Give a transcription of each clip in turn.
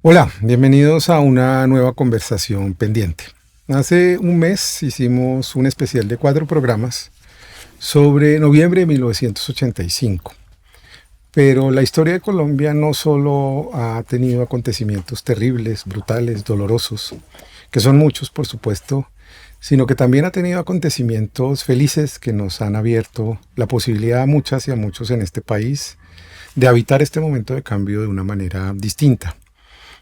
Hola, bienvenidos a una nueva conversación pendiente. Hace un mes hicimos un especial de 4 programas sobre noviembre de 1985. Pero la historia de Colombia no solo ha tenido acontecimientos terribles, brutales, dolorosos, que son muchos por supuesto, sino que también ha tenido acontecimientos felices que nos han abierto la posibilidad a muchas y a muchos en este país de habitar este momento de cambio de una manera distinta,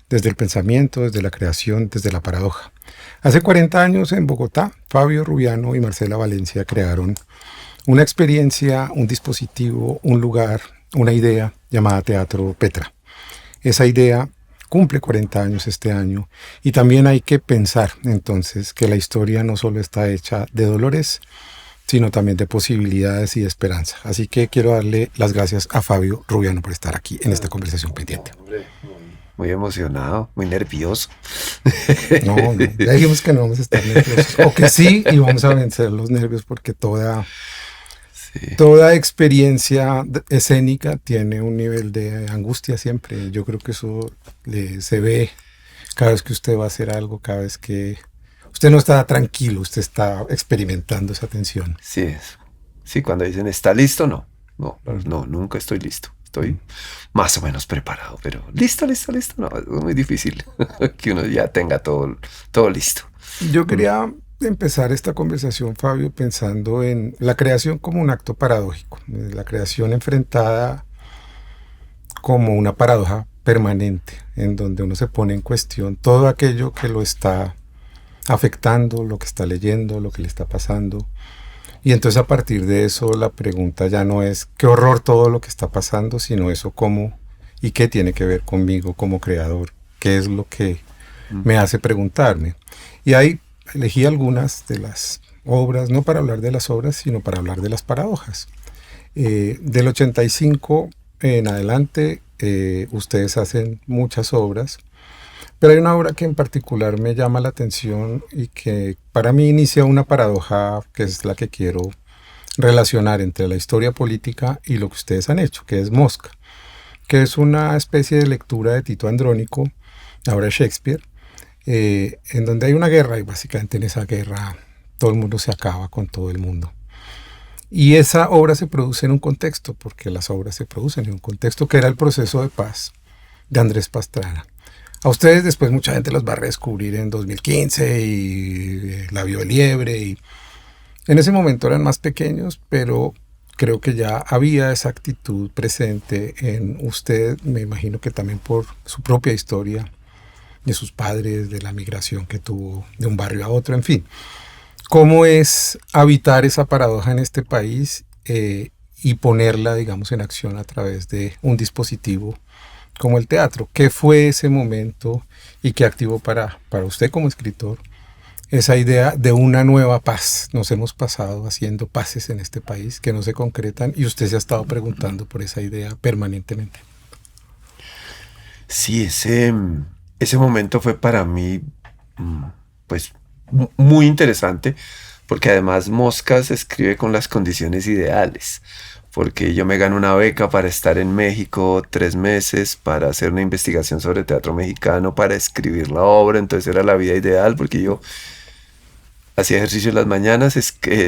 desde el pensamiento, desde la creación, desde la paradoja. Hace 40 años en Bogotá, Fabio Rubiano y Marcela Valencia crearon una experiencia, un dispositivo, un lugar, una idea llamada Teatro Petra. Esa idea cumple 40 años este año y también hay que pensar entonces que la historia no solo está hecha de dolores, sino también de posibilidades y de esperanza. Así que quiero darle las gracias a Fabio Rubiano por estar aquí en esta conversación pendiente. Hombre, muy emocionado, muy nervioso. No, no, ya dijimos que no vamos a estar nerviosos, o que sí, y vamos a vencer los nervios porque Sí, toda experiencia escénica tiene un nivel de angustia siempre. Yo creo que eso se ve cada vez que usted va a hacer algo, cada vez que usted no está tranquilo, usted está experimentando esa tensión. sí, sí, cuando dicen ¿está listo? No, no, Mm. no, nunca estoy listo. Estoy más o menos preparado, pero listo, listo, listo, no, es muy difícil que uno ya tenga todo listo. Yo Mm, quería empezar esta conversación, Fabio, pensando en la creación como un acto paradójico, la creación enfrentada como una paradoja permanente, en donde uno se pone en cuestión todo aquello que lo está afectando, lo que está leyendo, lo que le está pasando. Y entonces a partir de eso la pregunta ya no es qué horror todo lo que está pasando, sino eso cómo y qué tiene que ver conmigo como creador, qué es lo que mm, me hace preguntarme. Y ahí elegí algunas de las obras, no para hablar de las obras, sino para hablar de las paradojas. Del 85 en adelante, ustedes hacen muchas obras, pero hay una obra que en particular me llama la atención y que para mí inicia una paradoja que es la que quiero relacionar entre la historia política y lo que ustedes han hecho, que es Mosca, que es una especie de lectura de Tito Andrónico, la obra de Shakespeare, en donde hay una guerra y básicamente en esa guerra todo el mundo se acaba con todo el mundo. Y esa obra se produce en un contexto, porque las obras se producen en un contexto que era el proceso de paz de Andrés Pastrana. A ustedes después mucha gente los va a redescubrir en 2015 y La vio el liebre. Y en ese momento eran más pequeños, pero creo que ya había esa actitud presente en usted, me imagino que también por su propia historia, de sus padres, de la migración que tuvo de un barrio a otro, en fin. ¿Cómo es habitar esa paradoja en este país y ponerla, digamos, en acción a través de un dispositivo como el teatro? ¿Qué fue ese momento y qué activó para usted como escritor esa idea de una nueva paz? Nos hemos pasado haciendo paces en este país que no se concretan y usted se ha estado preguntando por esa idea permanentemente. Sí, ese momento fue para mí, mm, pues, muy interesante, porque además Mosca se escribe con las condiciones ideales, porque yo me gano una beca para estar en México 3 meses, para hacer una investigación sobre teatro mexicano, para escribir la obra, entonces era la vida ideal, porque yo hacía ejercicio en las mañanas,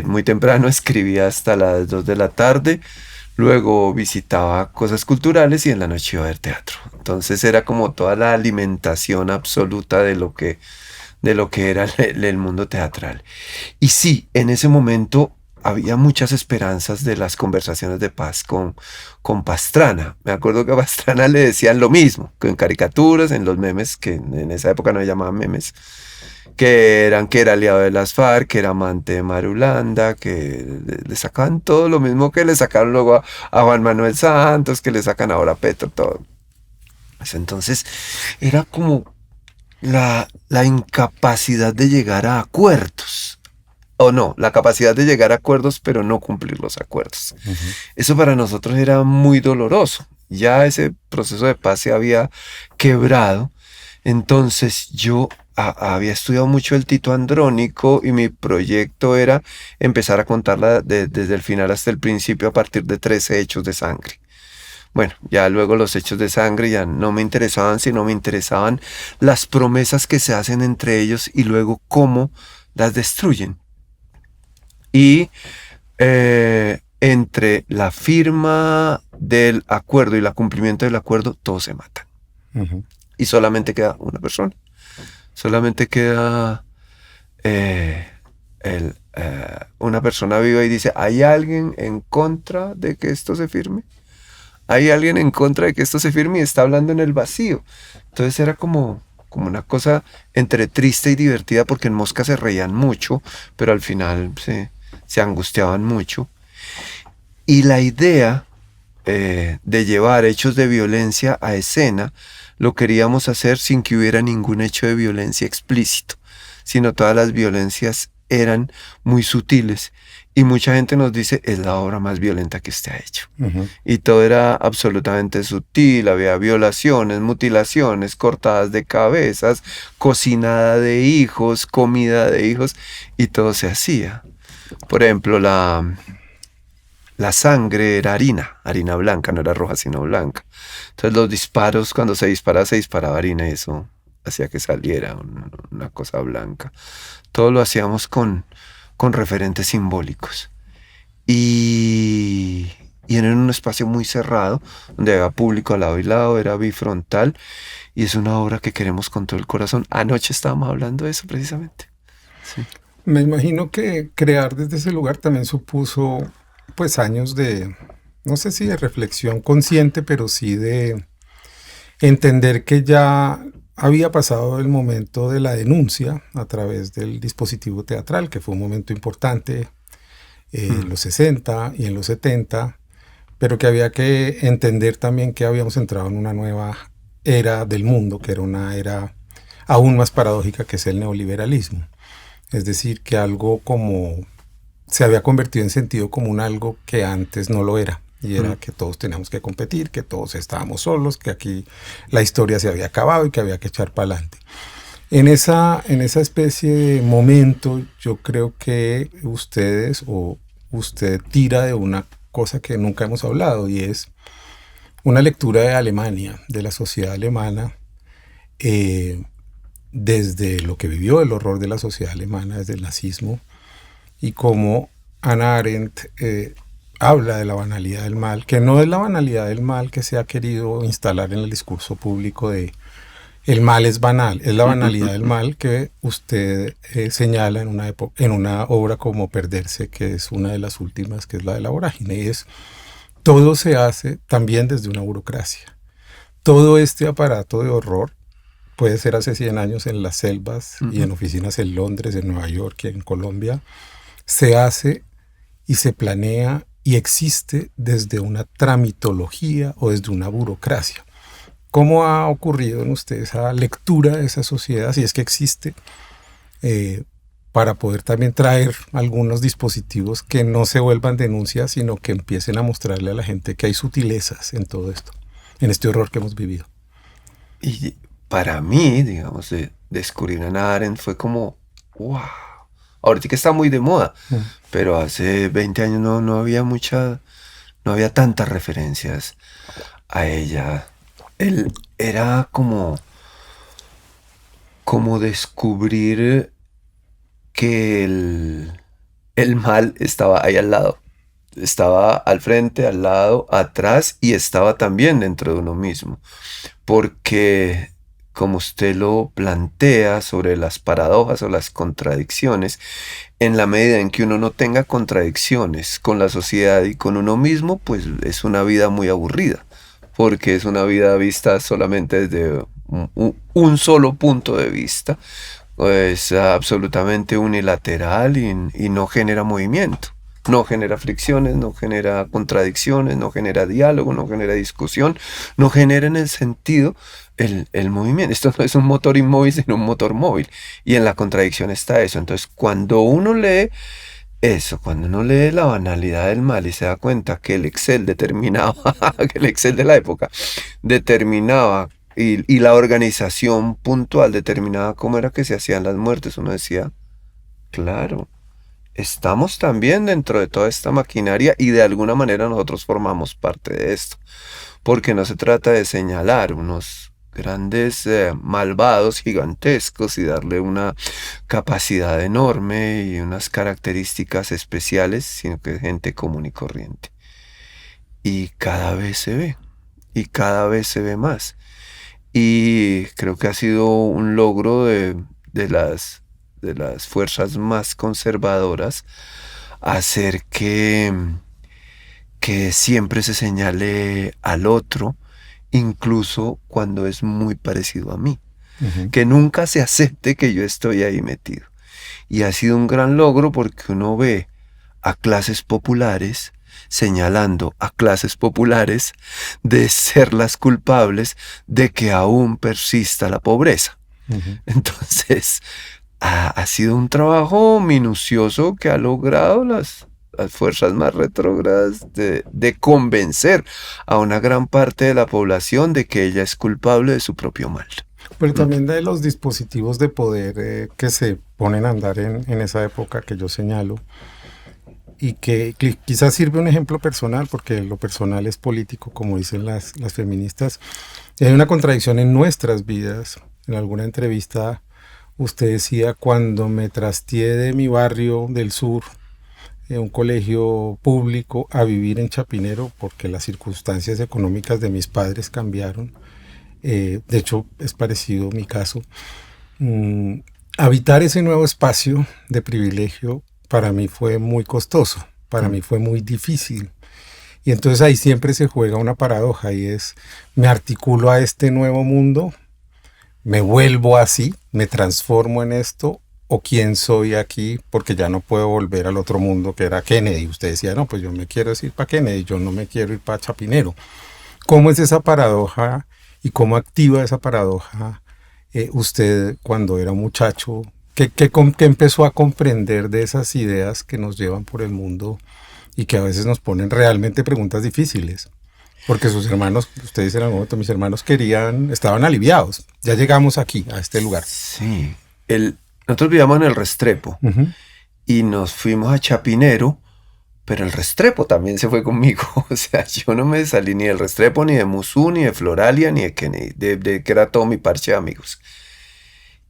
muy temprano, escribía hasta las 2 de la tarde, luego visitaba cosas culturales y en la noche iba a ver teatro. Entonces era como toda la alimentación absoluta de lo que era el mundo teatral. Y sí, en ese momento había muchas esperanzas de las conversaciones de paz con Pastrana. Me acuerdo que a Pastrana le decían lo mismo, que en caricaturas, en los memes, que en esa época no se llamaban memes, que era aliado de las FARC, que era amante de Marulanda, que le sacaban todo lo mismo que le sacaron luego a Juan Manuel Santos, que le sacan ahora a Petro, todo. Pues entonces era como la incapacidad de llegar a acuerdos. O no, la capacidad de llegar a acuerdos, pero no cumplir los acuerdos. Ujú. Eso para nosotros era muy doloroso. Ya ese proceso de paz se había quebrado. Entonces yo había estudiado mucho el Tito Andrónico y mi proyecto era empezar a contarla desde el final hasta el principio a partir de 13 hechos de sangre. Bueno, ya luego los hechos de sangre ya no me interesaban, sino me interesaban las promesas que se hacen entre ellos y luego cómo las destruyen. Y entre la firma del acuerdo y el cumplimiento del acuerdo, todos se matan. Ujú. Y solamente queda una persona. Solamente queda una persona viva y dice, ¿hay alguien en contra de que esto se firme? ¿Hay alguien en contra de que esto se firme? Y está hablando en el vacío. Entonces era como una cosa entre triste y divertida, porque en Mosca se reían mucho, pero al final se angustiaban mucho. Y la idea de llevar hechos de violencia a escena lo queríamos hacer sin que hubiera ningún hecho de violencia explícito, sino todas las violencias eran muy sutiles. Y mucha gente nos dice, es la obra más violenta que usted ha hecho. Ujú. Y todo era absolutamente sutil, había violaciones, mutilaciones, cortadas de cabezas, cocinada de hijos, comida de hijos, y todo se hacía. Por ejemplo, la sangre era harina blanca, no era roja sino blanca. Entonces los disparos, cuando se disparaba harina y eso hacía que saliera una cosa blanca. Todo lo hacíamos con referentes simbólicos. Y era en un espacio muy cerrado, donde había público al lado y lado, era bifrontal, y es una obra que queremos con todo el corazón. Anoche estábamos hablando de eso precisamente. Sí. Me imagino que crear desde ese lugar también supuso pues años de, no sé si de reflexión consciente, pero sí de entender que ya había pasado el momento de la denuncia a través del dispositivo teatral, que fue un momento importante en los 60 y en los 70, pero que había que entender también que habíamos entrado en una nueva era del mundo, que era una era aún más paradójica, que es el neoliberalismo. Es decir, que algo como se había convertido en sentido común, algo que antes no lo era. Y era que todos teníamos que competir, que todos estábamos solos, que aquí la historia se había acabado y que había que echar para adelante. En esa especie de momento, yo creo que ustedes o usted tira de una cosa que nunca hemos hablado, y es una lectura de Alemania, de la sociedad alemana, desde lo que vivió el horror de la sociedad alemana, desde el nazismo, y cómo Hannah Arendt habla de la banalidad del mal, que no es la banalidad del mal que se ha querido instalar en el discurso público de el mal es banal, es la banalidad del mal que usted señala en una obra como Perderse, que es una de las últimas, que es la de la vorágine, y es todo se hace también desde una burocracia. Todo este aparato de horror puede ser hace 100 años en las selvas y en oficinas en Londres, en Nueva York y en Colombia, se hace y se planea y existe desde una tramitología o desde una burocracia. ¿Cómo ha ocurrido en usted esa lectura de esa sociedad, si es que existe, para poder también traer algunos dispositivos que no se vuelvan denuncias, sino que empiecen a mostrarle a la gente que hay sutilezas en todo esto, en este horror que hemos vivido? Y para mí, digamos, descubrir a Hannah Arendt fue como, wow. Ahorita que está muy de moda, pero hace 20 años no había no había tantas referencias a ella. Él era como descubrir que el mal estaba ahí al lado. Estaba al frente, al lado, atrás, y estaba también dentro de uno mismo. Porque, como usted lo plantea sobre las paradojas o las contradicciones, en la medida en que uno no tenga contradicciones con la sociedad y con uno mismo, pues es una vida muy aburrida, porque es una vida vista solamente desde un solo punto de vista, es absolutamente unilateral y no genera movimiento. No genera fricciones, no genera contradicciones, no genera diálogo, no genera discusión, no genera en el sentido el movimiento. Esto no es un motor inmóvil, sino un motor móvil. Y en la contradicción está eso. Entonces, cuando uno lee eso, cuando uno lee la banalidad del mal y se da cuenta que el Excel determinaba, que el Excel de la época determinaba y la organización puntual determinaba cómo era que se hacían las muertes, uno decía, claro, estamos también dentro de toda esta maquinaria y de alguna manera nosotros formamos parte de esto. porque no se trata de señalar unos grandes malvados gigantescos y darle una capacidad enorme y unas características especiales, sino que es gente común y corriente. Y cada vez se ve, y cada vez se ve más. Y creo que ha sido un logro de las fuerzas más conservadoras hacer que siempre se señale al otro, incluso cuando es muy parecido a mí. Uh-huh. Que nunca se acepte que yo estoy ahí metido. Y ha sido un gran logro porque uno ve a clases populares señalando a clases populares de ser las culpables de que aún persista la pobreza. Uh-huh. Entonces, ha sido un trabajo minucioso que ha logrado las fuerzas más retrógradas de convencer a una gran parte de la población de que ella es culpable de su propio mal. Pero también de los dispositivos de poder que se ponen a andar en esa época que yo señalo, y que quizás sirve un ejemplo personal, porque lo personal es político, como dicen las feministas. Y hay una contradicción en nuestras vidas. En alguna entrevista usted decía, cuando me trasteé de mi barrio del sur, un colegio público, a vivir en Chapinero, porque las circunstancias económicas de mis padres cambiaron. De hecho, es parecido mi caso. Habitar ese nuevo espacio de privilegio para mí fue muy costoso, para mí fue muy difícil. Y entonces ahí siempre se juega una paradoja y es, me articulo a este nuevo mundo, me vuelvo así, me transformo en esto, o quién soy aquí, porque ya no puedo volver al otro mundo que era Kennedy. Usted decía, no, pues yo me quiero ir para Kennedy, yo no me quiero ir para Chapinero. ¿Cómo es esa paradoja y cómo activa esa paradoja usted cuando era un muchacho? ¿Qué empezó a comprender de esas ideas que nos llevan por el mundo y que a veces nos ponen realmente preguntas difíciles? Porque sus hermanos, usted dice en algún momento, mis hermanos estaban aliviados. Ya llegamos aquí, a este lugar. Sí, nosotros vivíamos en el Restrepo, uh-huh, y nos fuimos a Chapinero, pero el Restrepo también se fue conmigo. O sea, yo no me salí ni del Restrepo, ni de Musú, ni de Floralia, ni de Kennedy, de que era todo mi parche de amigos.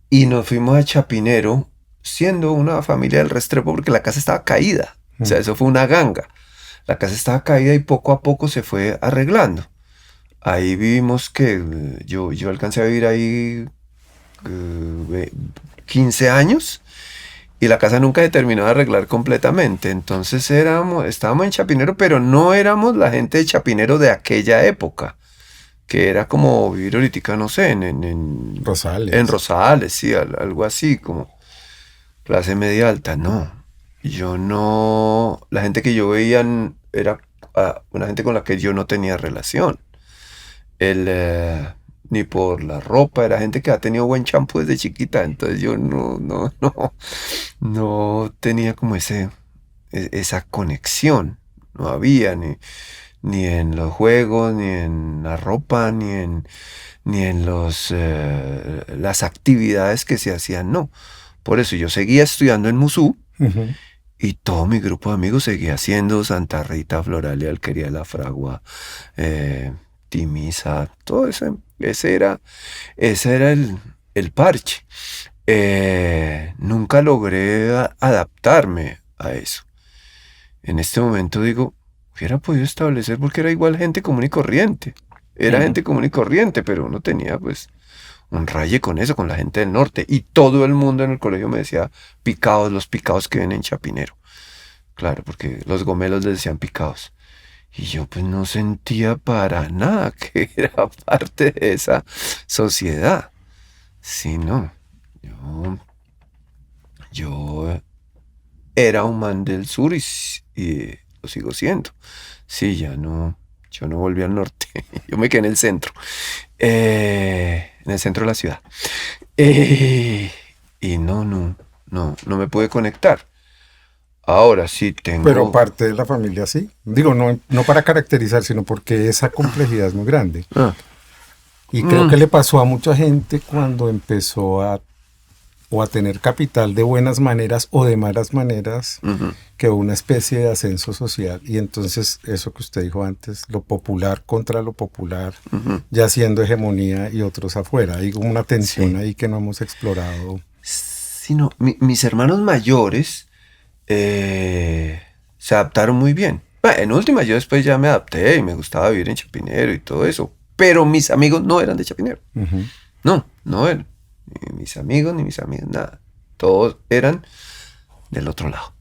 Y nos fuimos a Chapinero siendo una familia del Restrepo porque la casa estaba caída. O sea, eso fue una ganga. La casa estaba caída y poco a poco se fue arreglando. Ahí vivimos que yo alcancé a vivir ahí 15 años y la casa nunca se terminó de arreglar completamente. Entonces estábamos en Chapinero, pero no éramos la gente de Chapinero de aquella época, que era como vivir ahorita, no sé, en Rosales. En Rosales, sí, algo así, como clase media alta. No, yo no, la gente que yo veía era una gente con la que yo no tenía relación. Ni por la ropa, era gente que ha tenido buen champú desde chiquita, entonces yo no tenía como esa conexión, no había ni en los juegos, ni en la ropa, ni en las actividades que se hacían, no. Por eso yo seguía estudiando en Musú, uh-huh, y todo mi grupo de amigos seguía haciendo Santa Rita, Floralia, Alquería de la Fragua, Timisa, todo eso. Ese era el parche. Nunca logré adaptarme a eso. En este momento digo, hubiera podido establecer porque era igual gente común y corriente. Era uh-huh, gente común y corriente, pero uno tenía pues un raye con eso, con la gente del norte. Y todo el mundo en el colegio me decía los picados que ven en Chapinero. Claro, porque los gomelos les decían picados. Y yo pues no sentía para nada que era parte de esa sociedad. Sí, no. Yo era un man del sur y lo sigo siendo. Sí, yo no volví al norte. Yo me quedé en el centro. En el centro de la ciudad. Y no me pude conectar. Ahora sí tengo... Pero parte de la familia sí. Digo, no para caracterizar, sino porque esa complejidad es muy grande. Y creo que le pasó a mucha gente cuando empezó a o a tener capital de buenas maneras o de malas maneras que una especie de ascenso social. Y entonces eso que usted dijo antes, lo popular contra lo popular, ya siendo hegemonía y otros afuera. Hay como una tensión ahí que no hemos explorado. Sí, no, mis hermanos mayores se adaptaron muy bien. Bueno, en última, yo después ya me adapté y me gustaba vivir en Chapinero y todo eso. Pero mis amigos no eran de Chapinero. No eran. Ni mis amigos, ni mis amigas, nada. Todos eran del otro lado.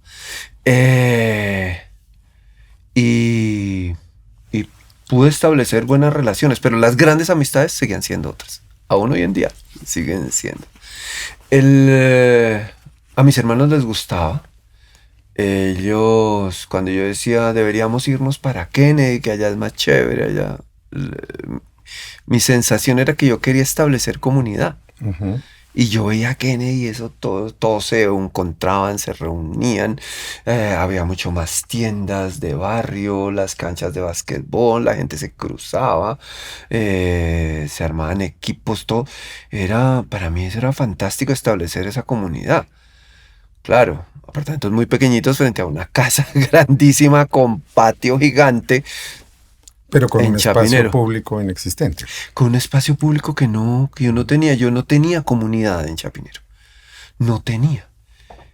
Y pude establecer buenas relaciones, pero las grandes amistades seguían siendo otras. Aún hoy en día siguen siendo. A mis hermanos les gustaba. Ellos, cuando yo decía deberíamos irnos para Kennedy, que allá es más chévere, allá, mi sensación era que yo quería establecer comunidad. Y yo veía a Kennedy y eso, todos se encontraban, se reunían, había mucho más tiendas de barrio, las canchas de básquetbol, la gente se cruzaba, se armaban equipos, todo. Para mí eso era fantástico, establecer esa comunidad. Claro, apartamentos muy pequeñitos frente a una casa grandísima con patio gigante. Pero con un espacio Chapinero. público inexistente. Con un espacio público que yo no tenía. Yo no tenía comunidad en Chapinero. No tenía.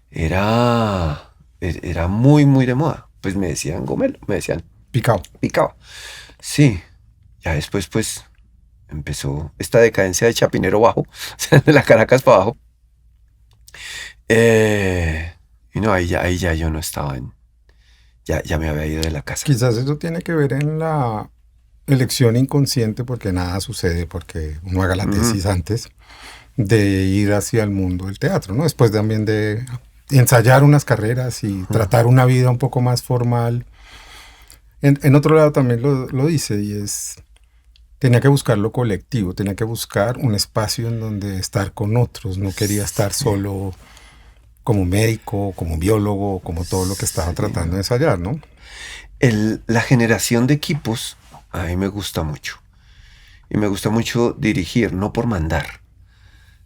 Era muy, muy de moda. Pues me decían gomelo, me decían Picao. Sí. Ya después, pues, empezó esta decadencia de Chapinero bajo, o sea, de la Caracas para abajo. Y no, ahí ya yo no estaba ya me había ido de la casa. Quizás eso tiene que ver en la elección inconsciente, porque nada sucede porque uno haga la tesis antes de ir hacia el mundo del teatro, ¿no? Después también de ensayar unas carreras y tratar una vida un poco más formal. En otro lado también lo dice, y tenía que buscar lo colectivo, tenía que buscar un espacio en donde estar con otros, no quería estar solo como médico, como biólogo, como todo lo que estaba tratando de ensayar, ¿no? La generación de equipos a mí me gusta mucho. Y me gusta mucho dirigir, no por mandar,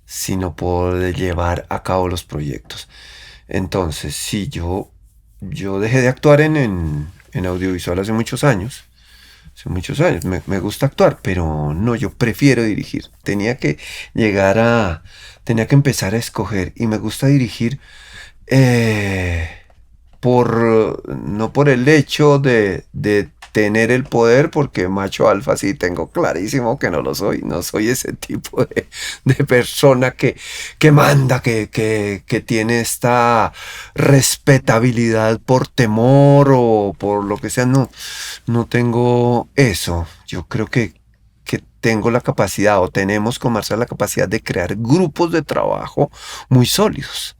sino por llevar a cabo los proyectos. Entonces, sí, yo dejé de actuar en audiovisual hace muchos años. Me gusta actuar, pero no, yo prefiero dirigir. Tenía que empezar a escoger, y me gusta dirigir no por el hecho de tener el poder, porque macho alfa sí tengo clarísimo que no lo soy. No soy ese tipo de persona que manda, que tiene esta respetabilidad por temor o por lo que sea. No tengo eso. Yo creo que tengo la capacidad, o tenemos con Marcela la capacidad de crear grupos de trabajo muy sólidos,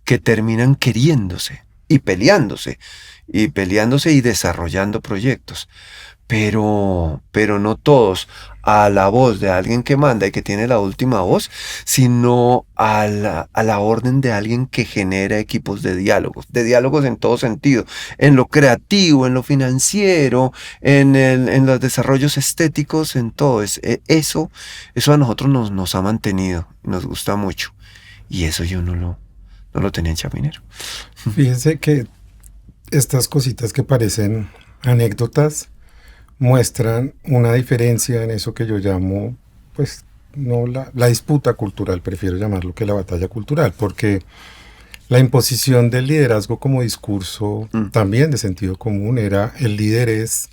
que terminan queriéndose y peleándose y desarrollando proyectos. Pero no todos a la voz de alguien que manda y que tiene la última voz, sino a la orden de alguien que genera equipos de diálogos en todo sentido, en lo creativo, en lo financiero, en los desarrollos estéticos, en todo. Eso a nosotros nos ha mantenido, nos gusta mucho, y eso yo no lo tenía en Chapinero. Fíjense que estas cositas que parecen anécdotas muestran una diferencia en eso que yo llamo, pues, no la disputa cultural, prefiero llamarlo que la batalla cultural, porque la imposición del liderazgo como discurso también de sentido común era: el líder es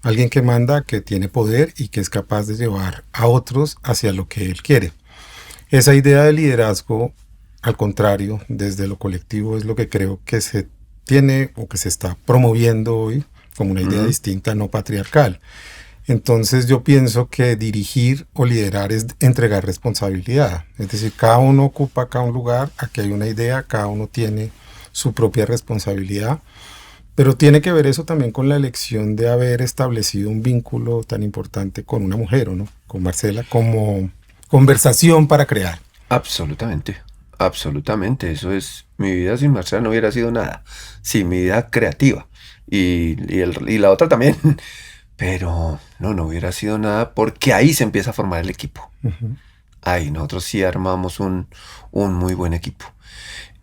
alguien que manda, que tiene poder y que es capaz de llevar a otros hacia lo que él quiere. Esa idea de liderazgo, al contrario, desde lo colectivo, es lo que creo que se tiene o que se está promoviendo hoy como una idea distinta, no patriarcal. Entonces yo pienso que dirigir o liderar es entregar responsabilidad. Es decir, cada uno ocupa acá un lugar, aquí hay una idea, cada uno tiene su propia responsabilidad. Pero tiene que ver eso también con la elección de haber establecido un vínculo tan importante con una mujer, ¿o no? Con Marcela, como conversación para crear. Absolutamente. Eso es, mi vida sin Marcela no hubiera sido nada. Sí, mi vida creativa. Y la otra también, pero no hubiera sido nada, porque ahí se empieza a formar el equipo. ahí nosotros sí armamos un muy buen equipo.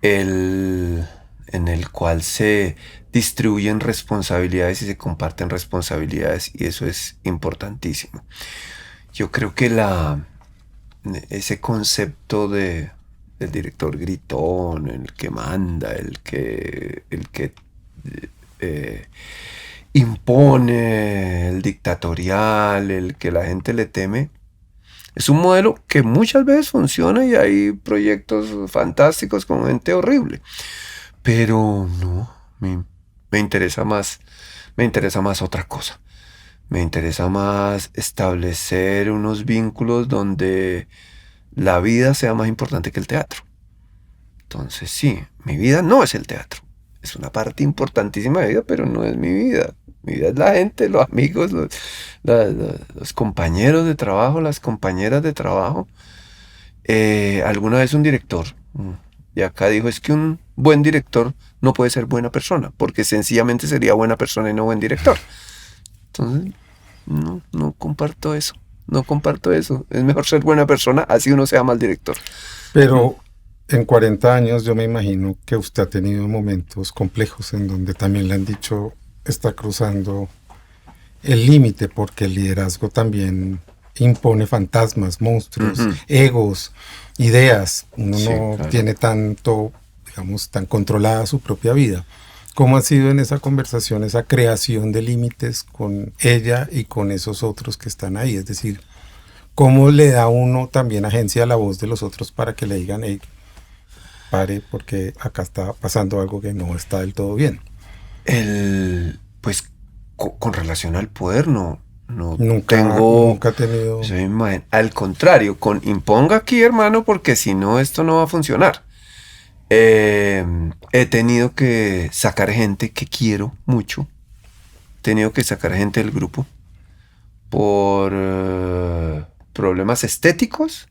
En el cual se distribuyen responsabilidades y se comparten responsabilidades, y eso es importantísimo. Yo creo que ese concepto del director gritón, el que manda, el que eh, impone, el dictatorial, el que la gente le teme, es un modelo que muchas veces funciona y hay proyectos fantásticos con gente horrible. Pero no, me interesa más otra cosa. Me interesa más establecer unos vínculos donde la vida sea más importante que el teatro. Entonces sí, mi vida no es el teatro. Es una parte importantísima de mi vida, pero no es mi vida. Mi vida es la gente, los amigos, los compañeros de trabajo, las compañeras de trabajo. Alguna vez un director, y acá dijo, es que un buen director no puede ser buena persona, porque sencillamente sería buena persona y no buen director. Entonces, no comparto eso. No comparto eso. Es mejor ser buena persona, así uno sea mal director. Pero en 40 años yo me imagino que usted ha tenido momentos complejos en donde también le han dicho está cruzando el límite, porque el liderazgo también impone fantasmas, monstruos, egos, ideas. Uno no claro. tiene tanto, digamos, tan controlada su propia vida. ¿Cómo ha sido en esa conversación, esa creación de límites con ella y con esos otros que están ahí? Es decir, ¿cómo le da uno también agencia a la voz de los otros para que le digan, hey, pare, porque acá está pasando algo que no está del todo bien? Pues con relación al poder, no Nunca he tenido... esa imagen. Al contrario, imponga aquí, hermano, porque si no, esto no va a funcionar. He tenido que sacar gente que quiero mucho. He tenido que sacar gente del grupo por problemas estéticos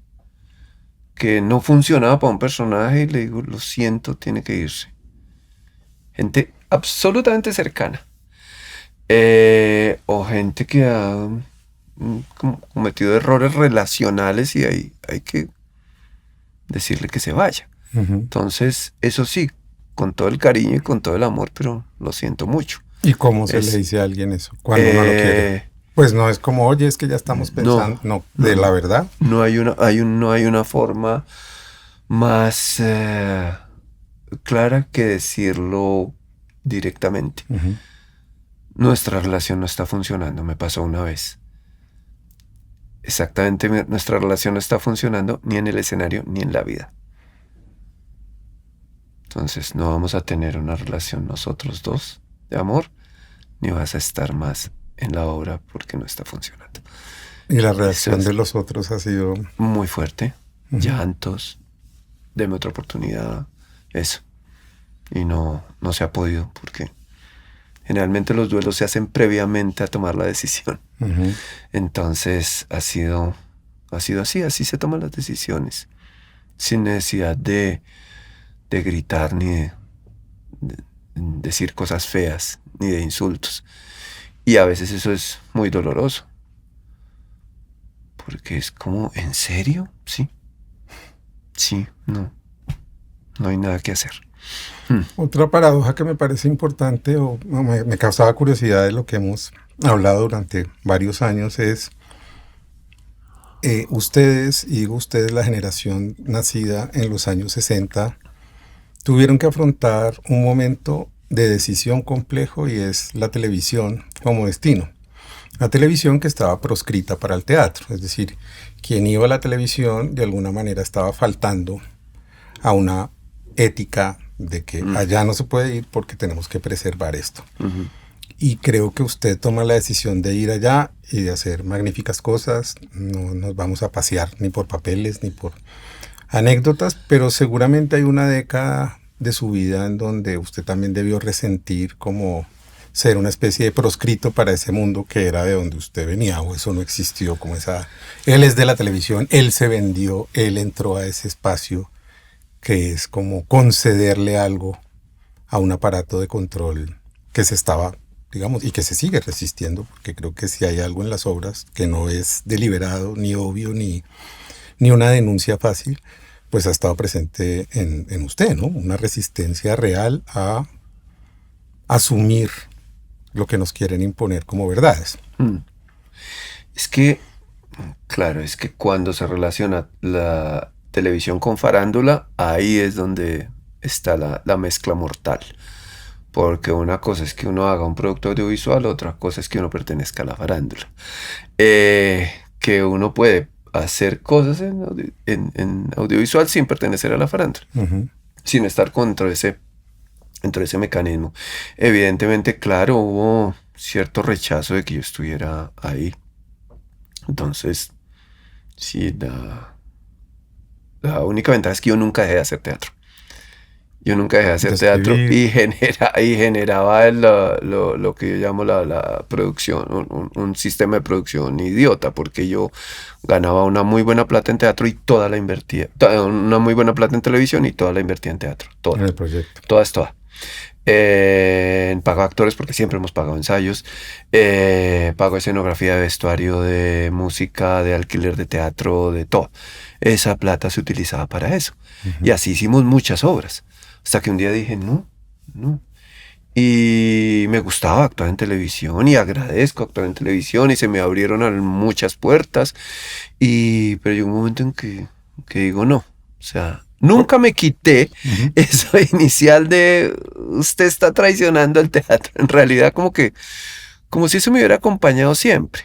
que no funcionaba para un personaje, y le digo, lo siento, tiene que irse. Gente absolutamente cercana. O gente que ha cometido errores relacionales y hay que decirle que se vaya. Entonces, eso sí, con todo el cariño y con todo el amor, pero lo siento mucho. ¿Y cómo se le dice a alguien eso cuando uno lo quiere? Pues no es como, oye, es que ya estamos pensando, no, la verdad. No hay una forma más clara que decirlo directamente. Nuestra relación no está funcionando, me pasó una vez. Exactamente, nuestra relación no está funcionando ni en el escenario ni en la vida. Entonces no vamos a tener una relación nosotros dos de amor, ni vas a estar más en la obra porque no está funcionando. Y la reacción de los otros ha sido... muy fuerte. Llantos, deme otra oportunidad, eso. Y no se ha podido porque generalmente los duelos se hacen previamente a tomar la decisión. Entonces ha sido así se toman las decisiones, sin necesidad de gritar ni de decir cosas feas ni de insultos. Y a veces eso es muy doloroso, porque es como, ¿en serio? Sí, no hay nada que hacer. Otra paradoja que me parece importante o me causaba curiosidad de lo que hemos hablado durante varios años es ustedes, y digo ustedes, la generación nacida en los años 60, tuvieron que afrontar un momento de decisión complejo, y es la televisión como destino. La televisión que estaba proscrita para el teatro, es decir, quien iba a la televisión de alguna manera estaba faltando a una ética de que allá no se puede ir porque tenemos que preservar esto. Y creo que usted toma la decisión de ir allá y de hacer magníficas cosas. No nos vamos a pasear ni por papeles ni por anécdotas, pero seguramente hay una década de su vida en donde usted también debió resentir como ser una especie de proscrito para ese mundo que era de donde usted venía, o eso no existió, como esa... Él es de la televisión, él se vendió, él entró a ese espacio que es como concederle algo a un aparato de control que se estaba, digamos, y que se sigue resistiendo, porque creo que si hay algo en las obras que no es deliberado, ni obvio, ni ni una denuncia fácil, pues ha estado presente en usted, ¿no? Una resistencia real a asumir lo que nos quieren imponer como verdades. Es que, claro, es que cuando se relaciona la televisión con farándula, ahí es donde está la mezcla mortal. Porque una cosa es que uno haga un producto audiovisual, otra cosa es que uno pertenezca a la farándula. Que uno puede hacer cosas en audiovisual sin pertenecer a la farándula, sin estar dentro de ese mecanismo. Evidentemente, claro, hubo cierto rechazo de que yo estuviera ahí. Entonces, sí, la única ventaja es que yo nunca dejé de hacer teatro. Yo nunca dejé de hacer teatro y generaba lo que yo llamo la producción, un sistema de producción idiota, porque yo ganaba una muy buena plata en teatro y toda la invertía, una muy buena plata en televisión y toda la invertía en teatro. Toda. En el proyecto. Toda. Pago actores porque siempre hemos pagado ensayos, pago escenografía de vestuario, de música, de alquiler de teatro, de todo. Esa plata se utilizaba para eso. Y así hicimos muchas obras. Hasta que un día dije, no. Y me gustaba actuar en televisión y agradezco actuar en televisión y se me abrieron muchas puertas. Pero llegó un momento en que digo, no. O sea, nunca me quité eso inicial de usted está traicionando el teatro. En realidad como si eso me hubiera acompañado siempre.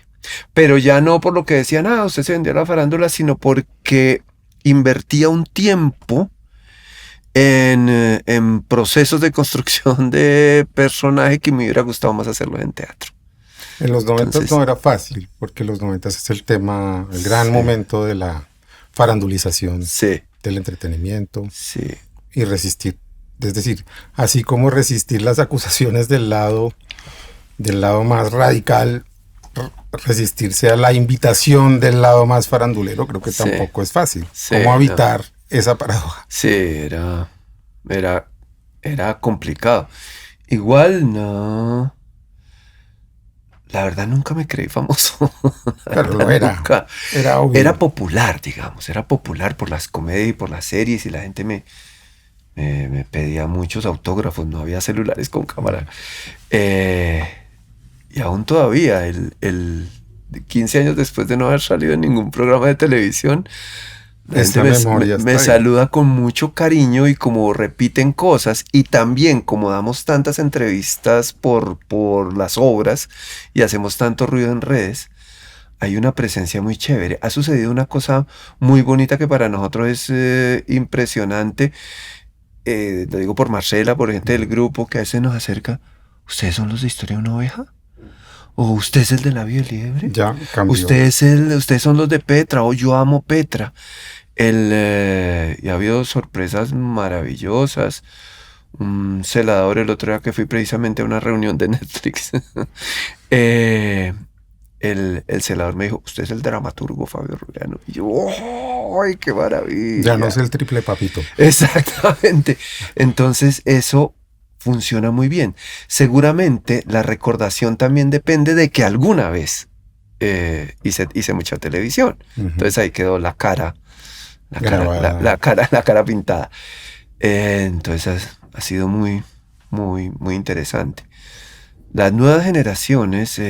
Pero ya no por lo que decían, usted se vendió a la farándula, sino porque invertía un tiempo en procesos de construcción de personaje que me hubiera gustado más hacerlo en teatro. En los 90 no era fácil, porque los 90 es el gran momento de la farandulización del entretenimiento y resistir. Es decir, así como resistir las acusaciones del lado más radical, resistirse a la invitación del lado más farandulero, creo que tampoco es fácil. ¿Cómo evitar esa paradoja? Sí, era complicado. Igual no. La verdad nunca me creí famoso. Pero lo era. Nunca. Era obvio. Era popular, digamos. Era popular por las comedias y por las series y la gente me pedía muchos autógrafos. No había celulares con cámara. Y aún todavía, 15 años después de no haber salido en ningún programa de televisión, la gente me saluda con mucho cariño y como repiten cosas y también como damos tantas entrevistas por las obras y hacemos tanto ruido en redes, hay una presencia muy chévere. Ha sucedido una cosa muy bonita que para nosotros es impresionante. Lo digo por Marcela, por gente del grupo que a veces nos acerca. ¿Ustedes son los de Historia de una Oveja? ¿O usted es el de Labio de Liebre? Ya cambió. Ustedes son los de Petra, o yo amo Petra. Y ha habido sorpresas maravillosas. Un celador el otro día que fui precisamente a una reunión de Netflix. El celador me dijo, usted es el dramaturgo Fabio Rubiano. Y yo, ¡ay, qué maravilla! Ya no es el triple papito. Exactamente. Entonces eso funciona muy bien. Seguramente la recordación también depende de que alguna vez hice mucha televisión. Entonces ahí quedó la cara pintada. Entonces ha sido muy, muy, muy interesante. Las nuevas generaciones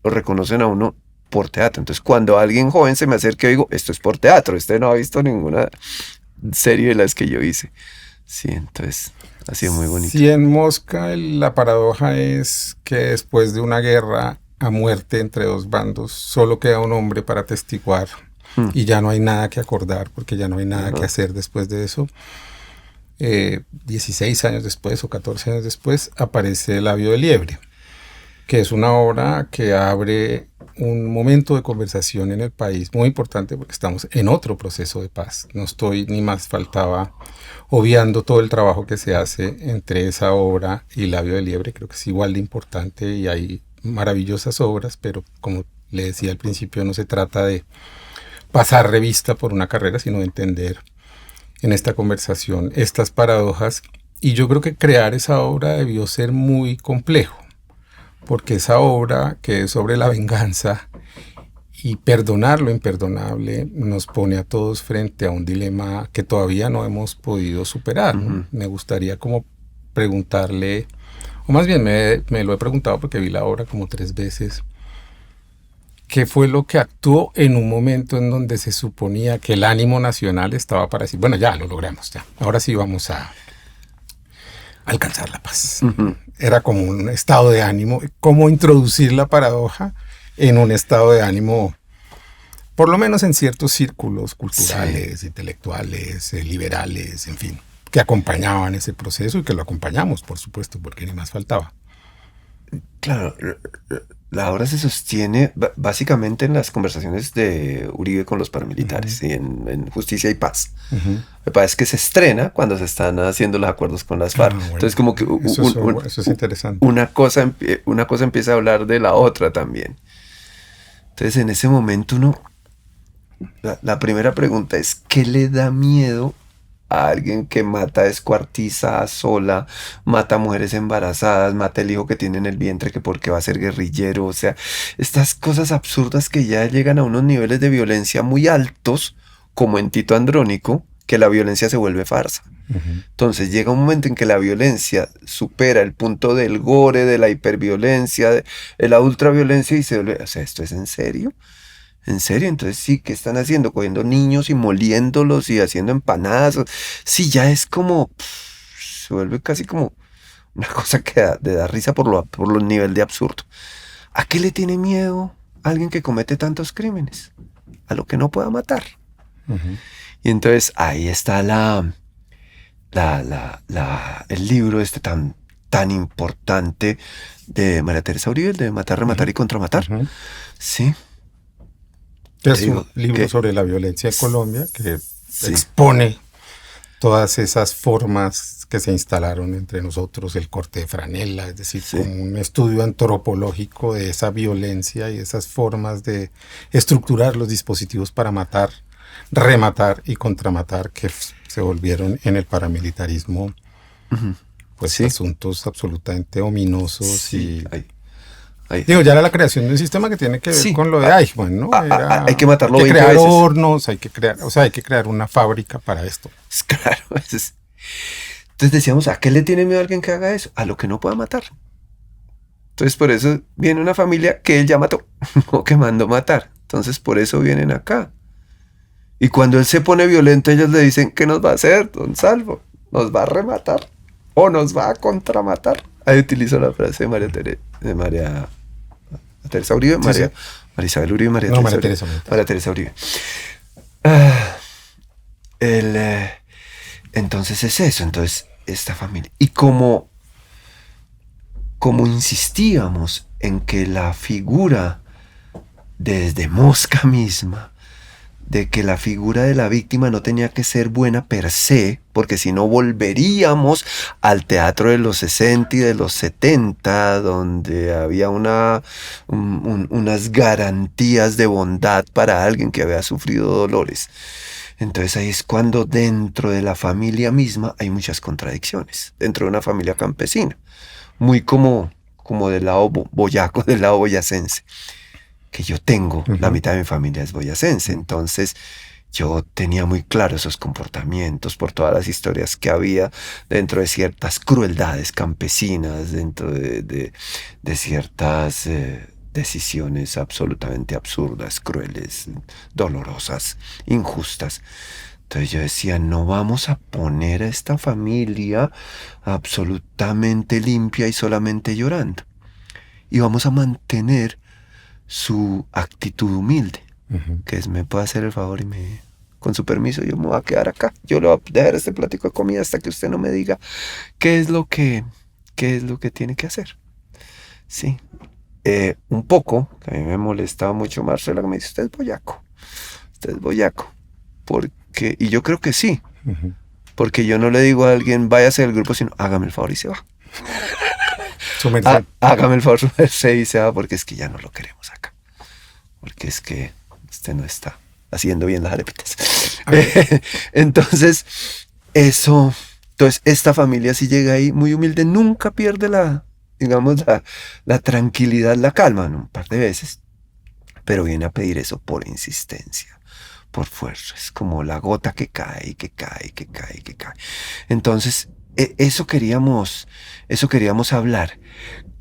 lo reconocen a uno por teatro. Entonces cuando alguien joven se me acerca y digo, esto es por teatro, este no ha visto ninguna serie de las que yo hice. Sí, entonces ha sido muy bonito. Sí, en Mosca la paradoja es que después de una guerra a muerte entre dos bandos, solo queda un hombre para atestiguar y ya no hay nada que acordar porque ya no hay nada que hacer después de eso. 16 años después o 14 años después aparece Labio de Liebre, que es una obra que abre un momento de conversación en el país muy importante porque estamos en otro proceso de paz. No estoy, ni más faltaba, obviando todo el trabajo que se hace entre esa obra y Labio de Liebre. Creo que es igual de importante y hay maravillosas obras, pero como le decía al principio, no se trata de pasar revista por una carrera, sino de entender en esta conversación estas paradojas. Y yo creo que crear esa obra debió ser muy complejo, porque esa obra que es sobre la venganza Y perdonar lo imperdonable nos pone a todos frente a un dilema que todavía no hemos podido superar, ¿no? Me gustaría como preguntarle, o más bien me lo he preguntado porque vi la obra como 3 veces, ¿qué fue lo que actuó en un momento en donde se suponía que el ánimo nacional estaba para decir, bueno, ya lo logramos, ya, ahora sí vamos a alcanzar la paz? Era como un estado de ánimo, cómo introducir la paradoja en un estado de ánimo, por lo menos en ciertos círculos culturales, intelectuales, liberales, en fin, que acompañaban ese proceso y que lo acompañamos, por supuesto, porque ni más faltaba. Claro, la obra se sostiene básicamente en las conversaciones de Uribe con los paramilitares y en Justicia y Paz. Me parece que se estrena cuando se están haciendo los acuerdos con las FARC. Bueno, entonces como que eso es interesante. Una cosa empieza a hablar de la otra también. Entonces en ese momento la primera pregunta es, ¿qué le da miedo a alguien que mata, descuartiza, asola, mata a mujeres embarazadas, mata el hijo que tiene en el vientre que porque va a ser guerrillero? O sea, estas cosas absurdas que ya llegan a unos niveles de violencia muy altos, como en Tito Andrónico, que la violencia se vuelve farsa. Entonces llega un momento en que la violencia supera el punto del gore, de la hiperviolencia, de la ultraviolencia y se vuelve, o sea, ¿esto es en serio? ¿En serio? Entonces sí, ¿qué están haciendo? Cogiendo niños y moliéndolos y haciendo empanadas. Sí, ya es como, se vuelve casi como una cosa que da risa por lo nivel de absurdo. ¿A qué le tiene miedo alguien que comete tantos crímenes? A lo que no pueda matar. Y entonces ahí está el libro tan importante de María Teresa Uribe, de Matar, Rematar y Contramatar. Sí. Es un libro sobre la violencia en Colombia que expone todas esas formas que se instalaron entre nosotros, el corte de franela, es decir, como un estudio antropológico de esa violencia y esas formas de estructurar los dispositivos para matar, rematar y contramatar que se volvieron en el paramilitarismo pues asuntos absolutamente ominosos Digo, ya era la creación de un sistema que tiene que ver con lo de Eichmann, ¿no? Hay que matarlo 20 veces. Hay que crear hornos, hay que crear una fábrica para esto. Claro. Entonces decíamos, ¿a qué le tiene miedo a alguien que haga eso? A lo que no pueda matar. Entonces por eso viene una familia que él ya mató o que mandó matar. Entonces por eso vienen acá. Y cuando él se pone violento, ellos le dicen, ¿qué nos va a hacer, don Salvo? ¿Nos va a rematar? ¿O nos va a contramatar? Ahí utilizo la frase de María Teresa Uribe, María Isabel Uribe, María Teresa Uribe. Entonces es eso, entonces esta familia. Y como insistíamos en que la figura desde Mosca misma, de que la figura de la víctima no tenía que ser buena per se, porque si no volveríamos al teatro de los 60 y de los 70, donde había unas garantías de bondad para alguien que había sufrido dolores. Entonces ahí es cuando dentro de la familia misma hay muchas contradicciones, dentro de una familia campesina, muy como del lado boyaco, del lado boyacense, que yo tengo, la mitad de mi familia es boyacense, entonces yo tenía muy claro esos comportamientos por todas las historias que había dentro de ciertas crueldades campesinas, dentro de ciertas decisiones absolutamente absurdas, crueles, dolorosas, injustas. Entonces yo decía, no vamos a poner a esta familia absolutamente limpia y solamente llorando. Y vamos a mantener su actitud humilde, que es, me puede hacer el favor y con su permiso yo me voy a quedar acá, yo le voy a dejar este platico de comida hasta que usted no me diga qué es lo que tiene que hacer. Sí, un poco, que a mí me molestaba mucho Marcela, que me dice, usted es boyaco, porque, y yo creo que sí, porque yo no le digo a alguien, váyase del grupo, sino hágame el favor y se va. Hágame el favor, su merced, y se va, porque es que ya no lo queremos acá. Porque es que usted no está haciendo bien las arepitas. Entonces, esta familia sí llega ahí muy humilde, nunca pierde la tranquilidad, la calma, ¿no? Un par de veces. pero viene a pedir eso por insistencia, por fuerza. Es como la gota que cae, y que cae, y que cae, y que cae. Entonces, eso queríamos hablar.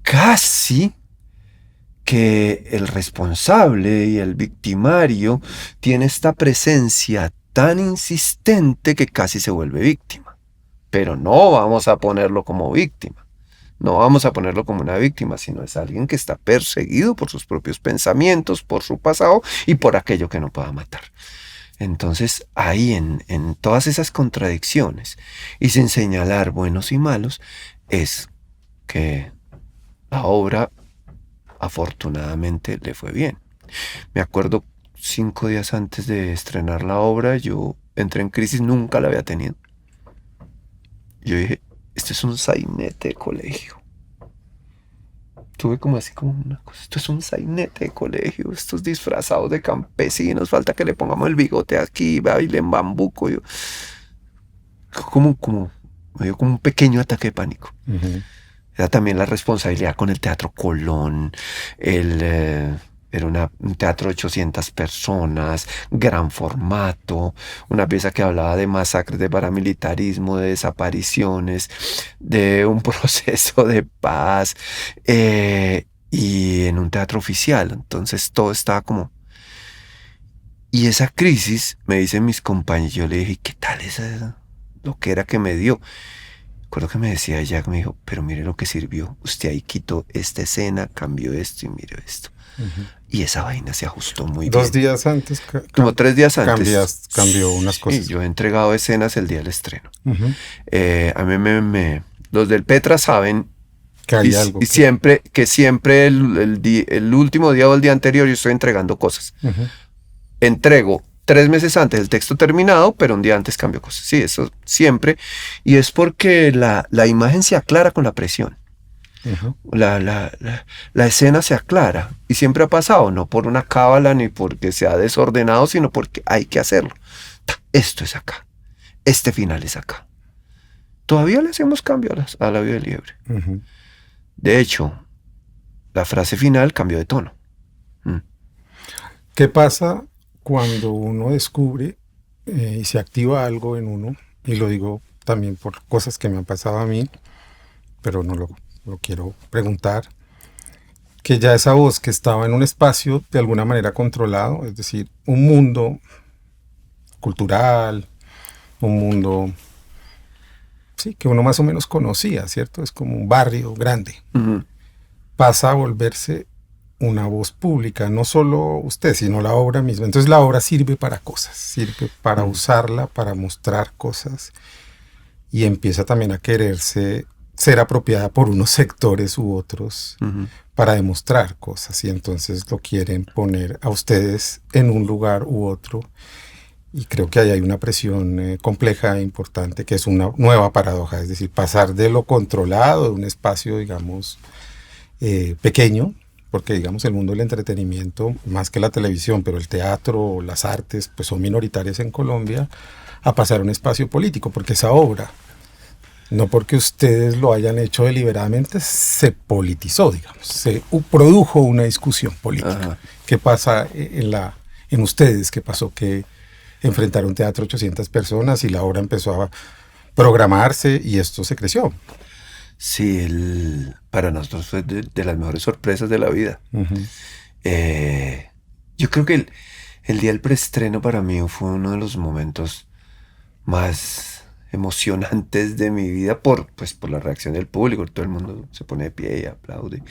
Casi que el responsable y el victimario tiene esta presencia tan insistente que casi se vuelve víctima. Pero no vamos a ponerlo como víctima. No vamos a ponerlo como una víctima, sino es alguien que está perseguido por sus propios pensamientos, por su pasado y por aquello que no pueda matar. Entonces, ahí en todas esas contradicciones y sin señalar buenos y malos, es que la obra afortunadamente le fue bien. Me acuerdo 5 días antes de estrenar la obra, yo entré en crisis, nunca la había tenido. Yo dije, esto es un sainete de colegio. Tuve como así como una cosa, esto es un sainete de colegio, estos disfrazados de campesinos, falta que le pongamos el bigote aquí, bailen bambuco. Yo, me dio como un pequeño ataque de pánico. Uh-huh. Era también la responsabilidad con el Teatro Colón, era un teatro de 800 personas, gran formato, una pieza que hablaba de masacres, de paramilitarismo, de desapariciones, de un proceso de paz, y en un teatro oficial. Entonces todo estaba como... Y esa crisis, me dicen mis compañeros, yo le dije, ¿qué tal esa lo que era que me dio? Recuerdo que me decía Jack, me dijo, pero mire lo que sirvió, usted ahí quitó esta escena, cambió esto y mire esto. Uh-huh. Y esa vaina se ajustó muy bien. 2 días antes. Como 3 días antes. Cambió unas cosas. Sí, yo he entregado escenas el día del estreno. Uh-huh. A mí los del Petra saben que hay algo. Y siempre el último día o el día anterior yo estoy entregando cosas. Uh-huh. Entrego 3 meses antes el texto terminado, pero un día antes cambio cosas. Sí, eso siempre. Y es porque la imagen se aclara con la presión. Uh-huh. La escena se aclara. Y siempre ha pasado, no por una cábala ni porque sea desordenado, sino porque hay que hacerlo. Esto es acá. Este final es acá. Todavía le hacemos cambio a la vida de liebre. Uh-huh. De hecho, la frase final cambió de tono. ¿Qué pasa cuando uno descubre y se activa algo en uno? Y lo digo también por cosas que me han pasado a mí, pero no lo quiero preguntar, que ya esa voz que estaba en un espacio de alguna manera controlado, es decir, un mundo cultural, un mundo, sí, que uno más o menos conocía, ¿cierto? Es como un barrio grande. Uh-huh. Pasa a volverse una voz pública, no solo usted, sino la obra misma. Entonces la obra sirve para cosas, sirve para usarla, para mostrar cosas, y empieza también a quererse ser apropiada por unos sectores u otros uh-huh. para demostrar cosas, y entonces lo quieren poner a ustedes en un lugar u otro, y creo que ahí hay una presión compleja e importante, que es una nueva paradoja, es decir, pasar de lo controlado, de un espacio, digamos, pequeño, porque digamos el mundo del entretenimiento, más que la televisión, pero el teatro, las artes, pues son minoritarias en Colombia, a pasar a un espacio político, porque esa obra, no porque ustedes lo hayan hecho deliberadamente, se politizó, digamos, se produjo una discusión política. Ajá. ¿Qué pasa en ustedes? ¿Qué pasó? Que enfrentaron un teatro 800 personas y la obra empezó a programarse y esto se creció. Sí, para nosotros fue de las mejores sorpresas de la vida. Uh-huh. Yo creo que el día del preestreno para mí fue uno de los momentos más emocionantes de mi vida por la reacción del público. Todo el mundo se pone de pie y aplaude.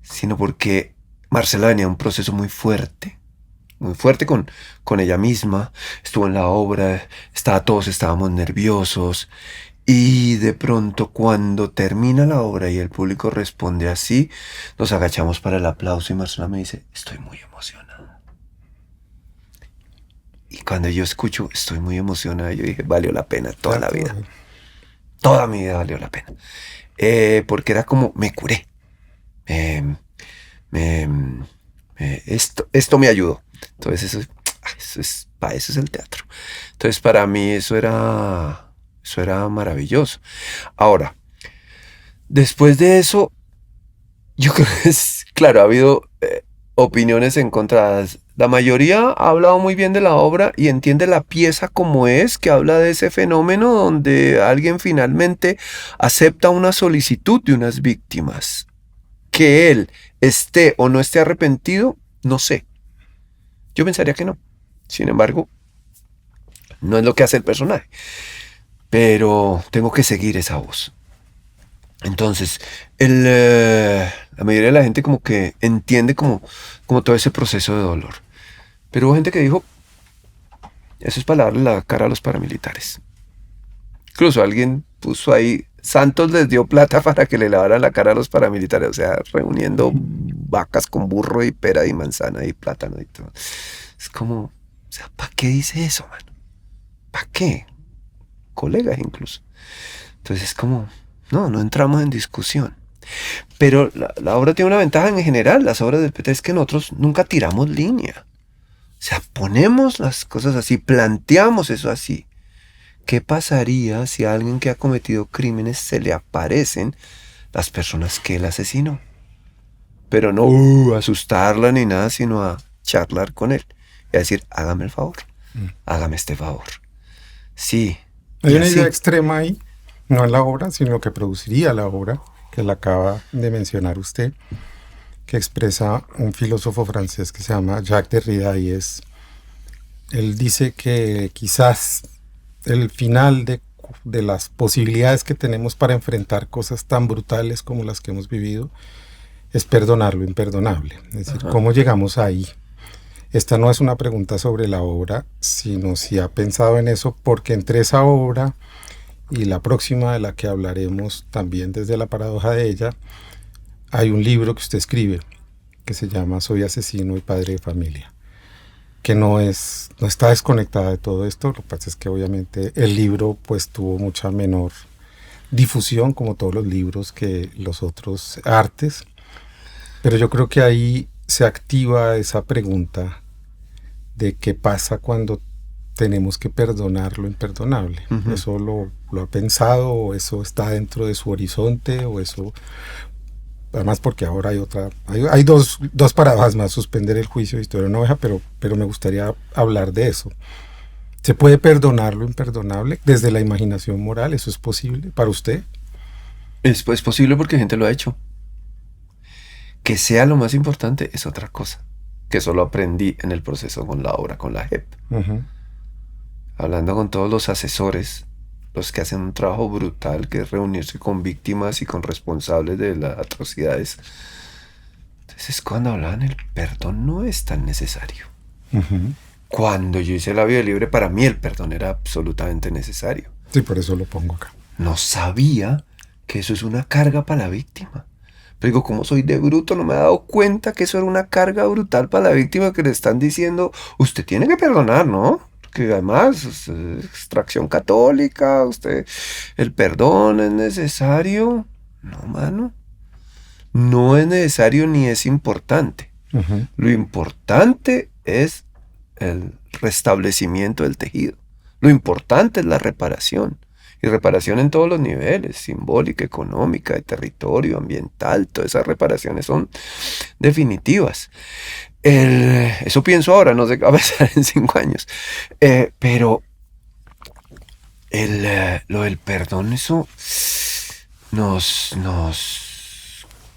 Sino porque Marcela venía un proceso muy fuerte con ella misma. Estuvo en la obra, todos estábamos nerviosos. Y de pronto cuando termina la obra y el público responde así, nos agachamos para el aplauso y Marcela me dice, estoy muy emocionada. Y cuando yo escucho, estoy muy emocionada, yo dije, valió la pena toda la vida. Toda mi vida valió la pena. Porque era como, me curé. Esto me ayudó. Entonces para eso es el teatro. Entonces para mí eso era maravilloso. Ahora, después de eso, yo creo que claro, ha habido opiniones encontradas. La mayoría ha hablado muy bien de la obra y entiende la pieza como es, que habla de ese fenómeno donde alguien finalmente acepta una solicitud de unas víctimas. Que él esté o no esté arrepentido, no sé. Yo pensaría que no. Sin embargo, no es lo que hace el personaje. Pero tengo que seguir esa voz. Entonces, la mayoría de la gente como que entiende como todo ese proceso de dolor. Pero hubo gente que dijo, eso es para darle la cara a los paramilitares. Incluso alguien puso ahí, Santos les dio plata para que le lavaran la cara a los paramilitares, o sea, reuniendo vacas con burro y pera y manzana y plátano y todo. Es como, o sea, ¿para qué dice eso, mano? ¿Para qué? Colegas incluso. Entonces es como, no entramos en discusión. Pero la obra tiene una ventaja en general, las obras del PT, es que nosotros nunca tiramos línea. O sea, ponemos las cosas así, planteamos eso así. ¿Qué pasaría si a alguien que ha cometido crímenes se le aparecen las personas que él asesinó? Pero no asustarla ni nada, sino a charlar con él y a decir, hágame el favor, hágame este favor. Sí. Hay una idea extrema ahí, no en la obra, sino lo que produciría la obra, que la acaba de mencionar usted, que expresa un filósofo francés que se llama Jacques Derrida, y él dice que quizás el final de las posibilidades que tenemos para enfrentar cosas tan brutales como las que hemos vivido es perdonar lo imperdonable. Es decir, ¿cómo llegamos ahí? Esta no es una pregunta sobre la obra, sino si ha pensado en eso, porque entre esa obra y la próxima de la que hablaremos también desde la paradoja de ella, hay un libro que usted escribe que se llama Soy asesino y padre de familia, que no está desconectada de todo esto. Lo que pasa es que obviamente el libro pues tuvo mucha menor difusión, como todos los libros, que los otros artes, pero yo creo que ahí se activa esa pregunta de qué pasa cuando tenemos que perdonar lo imperdonable. ¿Eso lo ha pensado, o eso está dentro de su horizonte, o eso? Además, porque ahora hay dos paradas más: suspender el juicio de historia de una oveja, pero me gustaría hablar de eso. ¿Se puede perdonar lo imperdonable desde la imaginación moral? ¿Eso es posible para usted? Es posible porque gente lo ha hecho. Que sea lo más importante es otra cosa, que eso lo aprendí en el proceso con la obra, con la JEP. Hablando con todos los asesores, los que hacen un trabajo brutal, que es reunirse con víctimas y con responsables de las atrocidades. Entonces, cuando hablaban, el perdón no es tan necesario. Cuando yo hice la vida libre, para mí el perdón era absolutamente necesario. Sí, por eso lo pongo acá. No sabía que eso es una carga para la víctima. Pero digo, como soy de bruto, no me he dado cuenta que eso era una carga brutal para la víctima, que le están diciendo, usted tiene que perdonar, ¿no? Que además es extracción católica, el perdón es necesario. No, mano. No es necesario ni es importante. Lo importante es el restablecimiento del tejido. Lo importante es la reparación. Y reparación en todos los niveles: simbólica, económica, de territorio, ambiental. Todas esas reparaciones son definitivas. Eso pienso ahora, no sé qué va a pasar en 5 años. Pero lo del perdón, eso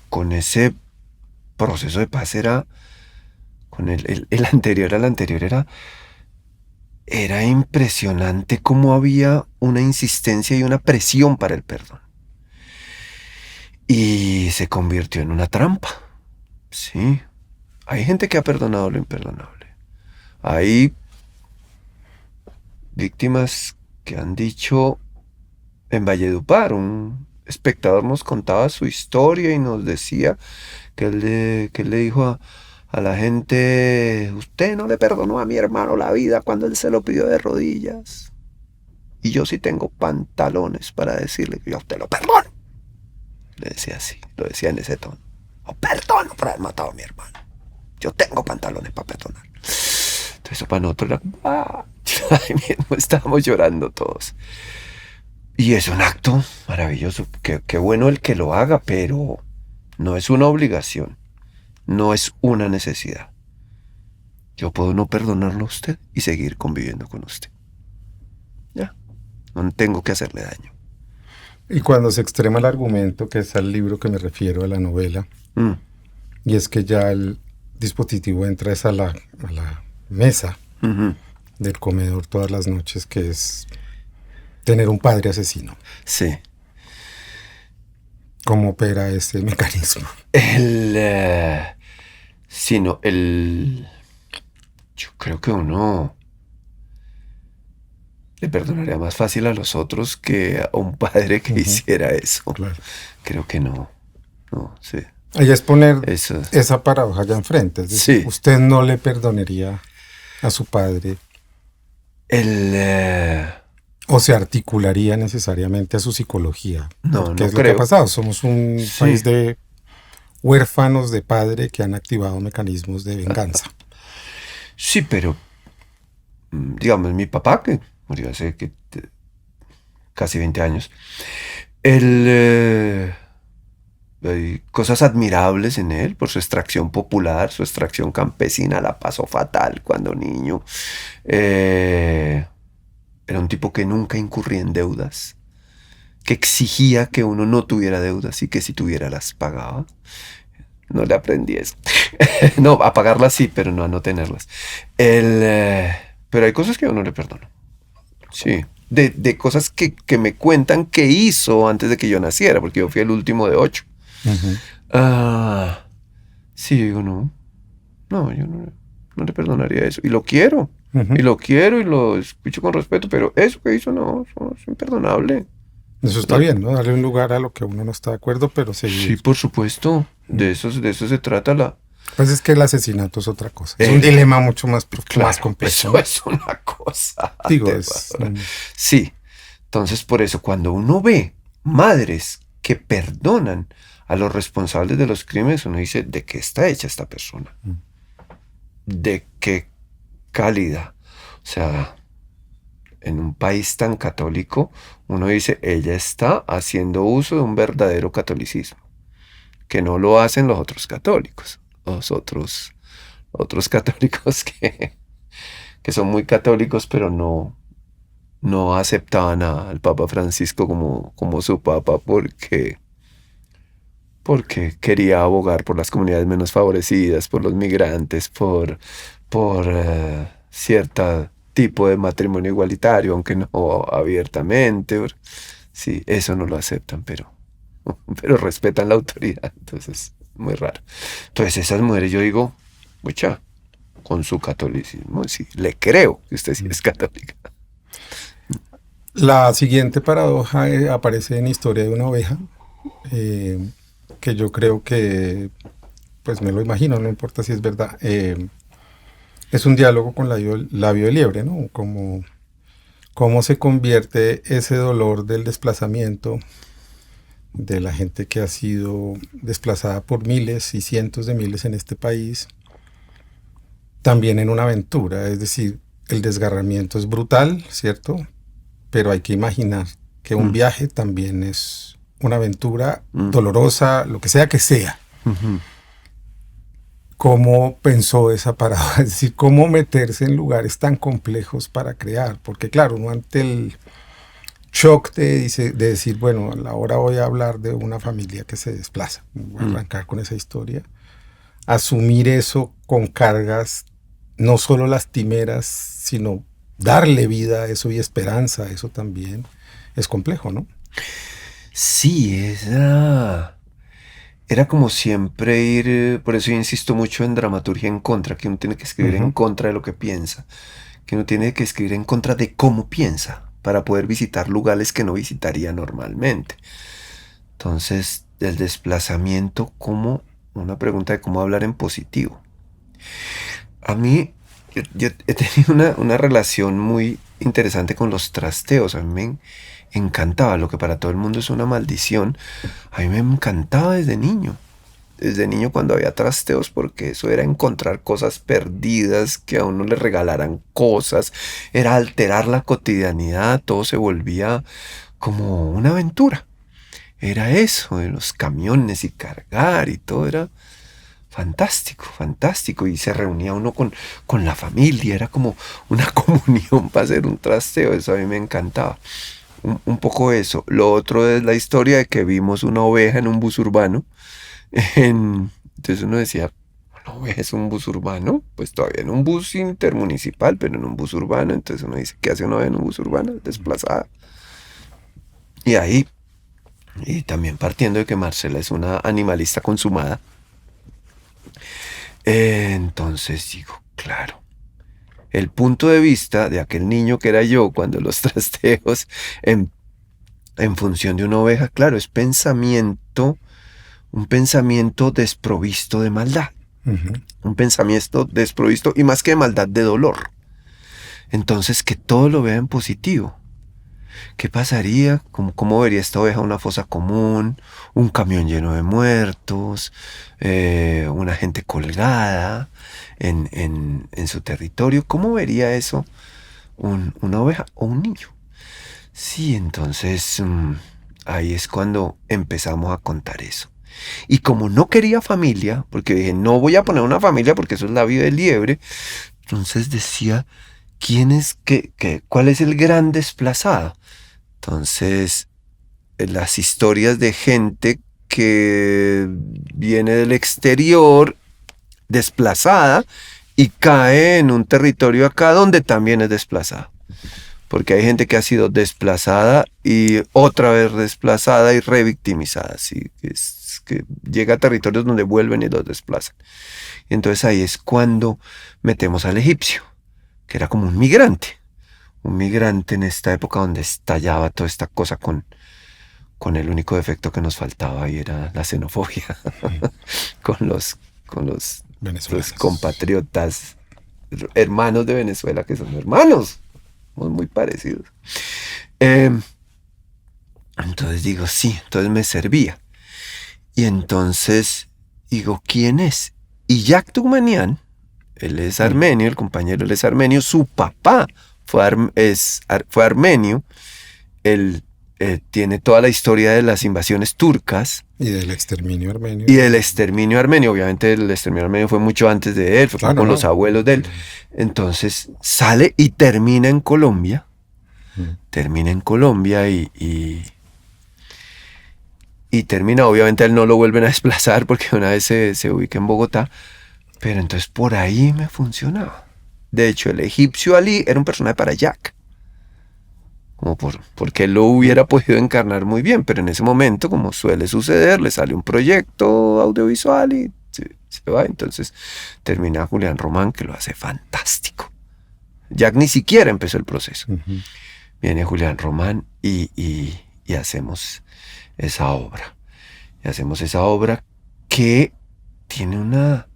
con ese proceso de paz con el anterior al anterior, era impresionante cómo había una insistencia y una presión para el perdón. Y se convirtió en una trampa. Sí. Hay gente que ha perdonado lo imperdonable. Hay víctimas que han dicho, en Valledupar, un espectador nos contaba su historia y nos decía que él le dijo a la gente, usted no le perdonó a mi hermano la vida cuando él se lo pidió de rodillas. Y yo sí tengo pantalones para decirle que yo a usted lo perdono. Le decía así, lo decía en ese tono. Lo perdono por haber matado a mi hermano. Yo tengo pantalones para perdonar. Entonces eso para nosotros era... Ahí mismo estábamos llorando todos. Y es un acto maravilloso. Qué bueno el que lo haga, pero no es una obligación. no es una necesidad. Yo puedo no perdonarlo a usted y seguir conviviendo con usted. Ya, no tengo que hacerle daño. Y cuando se extrema el argumento, que es al libro que me refiero, a la novela, y es que ya el dispositivo entra a la mesa del comedor todas las noches, que es tener un padre asesino. Sí. ¿Cómo opera ese mecanismo? Yo creo que uno le perdonaría más fácil a los otros que a un padre que hiciera eso. Claro. Creo que no. No, sí. Ahí es poner Eso. esa paradoja allá enfrente. Es decir, Sí. usted no le perdonaría a su padre o se articularía necesariamente a su psicología. No, ¿Qué no es lo que creo. ha pasado? Somos un Sí. país de huérfanos de padre que han activado mecanismos de venganza. Sí, pero digamos, mi papá, que murió hace casi 20 años, hay cosas admirables en él por su extracción popular, su extracción campesina. La pasó fatal cuando niño. Era un tipo que nunca incurría en deudas, que exigía que uno no tuviera deudas y que si tuviera las pagaba. No le aprendí eso. No, a pagarlas sí, pero no a no tenerlas. Pero hay cosas que yo no le perdono. Sí. De cosas que me cuentan que hizo antes de que yo naciera, porque yo fui el último de 8. Sí, digo, no. No, yo no le perdonaría eso. Y lo quiero. Y lo quiero y lo escucho con respeto, pero eso que hizo no, eso es imperdonable. Eso está bien, ¿no? Darle un lugar a lo que uno no está de acuerdo, pero seguir. Sí, por supuesto. De eso se trata Pues es que el asesinato es otra cosa. Es un dilema mucho más complejo. Eso es una cosa. Digo, Sí. Entonces, por eso, cuando uno ve madres que perdonan a los responsables de los crímenes, uno dice, ¿de qué está hecha esta persona? ¿De qué calidad? O sea, en un país tan católico, uno dice, ella está haciendo uso de un verdadero catolicismo, que no lo hacen los otros católicos. Los otros católicos que son muy católicos, pero no aceptaban al Papa Francisco como su Papa porque quería abogar por las comunidades menos favorecidas, por los migrantes, por cierto tipo de matrimonio igualitario, aunque no abiertamente. Sí, eso no lo aceptan, pero respetan la autoridad. Entonces, muy raro. Entonces, esas mujeres, yo digo, mucha, con su catolicismo, sí, le creo que usted sí es católica. La siguiente paradoja aparece en Historia de una oveja, que yo creo que, pues me lo imagino, no importa si es verdad, es un diálogo con labio de liebre, ¿no? Cómo se convierte ese dolor del desplazamiento de la gente que ha sido desplazada por miles y cientos de miles en este país, también en una aventura. Es decir, el desgarramiento es brutal, ¿cierto? Pero hay que imaginar que un viaje también es una aventura dolorosa, lo que sea que sea. ¿Cómo pensó esa paradoja? Es decir, cómo meterse en lugares tan complejos para crear. Porque claro, uno ante el shock de decir, bueno, ahora voy a hablar de una familia que se desplaza, voy a arrancar con esa historia, asumir eso con cargas no solo lastimeras, sino darle vida a eso y esperanza a eso también, es complejo, ¿no? Sí, era como siempre ir, por eso yo insisto mucho en dramaturgia en contra, que uno tiene que escribir en contra de lo que piensa, que uno tiene que escribir en contra de cómo piensa, para poder visitar lugares que no visitaría normalmente. Entonces, el desplazamiento como una pregunta de cómo hablar en positivo. A mí, yo he tenido una relación muy interesante con los trasteos. A mí me encantaba, lo que para todo el mundo es una maldición. A mí me encantaba desde niño. Desde niño cuando había trasteos, porque eso era encontrar cosas perdidas, que a uno le regalaran cosas, era alterar la cotidianidad, todo se volvía como una aventura. Era eso, de los camiones y cargar y todo era fantástico, fantástico. Y se reunía uno con la familia, era como una comunión para hacer un trasteo, eso a mí me encantaba. Un poco eso. Lo otro es la historia de que vimos una oveja en un bus urbano. Entonces uno decía, ¿una oveja es un bus urbano? Pues todavía en un bus intermunicipal, pero en un bus urbano. Entonces uno dice, ¿qué hace una oveja en un bus urbano? Desplazada. Y ahí, y también partiendo de que Marcela es una animalista consumada, entonces digo, claro, el punto de vista de aquel niño que era yo cuando los trasteos en función de una oveja, claro, es pensamiento, un pensamiento desprovisto de maldad, un pensamiento desprovisto y más que de maldad, de dolor. Entonces que todo lo vea en positivo. ¿Qué pasaría? ¿Cómo vería esta oveja una fosa común, un camión lleno de muertos, una gente colgada en su territorio? ¿Cómo vería eso una oveja o un niño? Sí, entonces ahí es cuando empezamos a contar eso. Y como no quería familia, porque dije, no voy a poner una familia porque eso es la vida del liebre, entonces decía, ¿cuál es el gran desplazado? Entonces, las historias de gente que viene del exterior, desplazada, y cae en un territorio acá donde también es desplazada. Porque hay gente que ha sido desplazada y otra vez desplazada y revictimizada. Así es que llega a territorios donde vuelven y los desplazan. Y entonces ahí es cuando metemos al egipcio, que era como un migrante en esta época donde estallaba toda esta cosa con el único defecto que nos faltaba y era la xenofobia con los compatriotas, hermanos de Venezuela, que son hermanos, somos muy parecidos. Entonces digo, sí, entonces me servía. Y entonces digo, ¿quién es? Y Jack Tugmanian, él es armenio, el compañero, él es armenio, su papá fue armenio, él tiene toda la historia de las invasiones turcas. Y del exterminio armenio. Y del exterminio armenio, obviamente el exterminio armenio fue mucho antes de él, fue claro, con los abuelos de él. Entonces sale y termina en Colombia, y termina, obviamente a él no lo vuelven a desplazar porque una vez se ubica en Bogotá, pero entonces por ahí me funcionaba. De hecho, el egipcio Ali era un personaje para Jack, como porque él lo hubiera podido encarnar muy bien, pero en ese momento, como suele suceder, le sale un proyecto audiovisual y se va. Entonces termina Julián Román, que lo hace fantástico. Jack ni siquiera empezó el proceso. Viene Julián Román y hacemos esa obra. Y hacemos esa obra que tiene una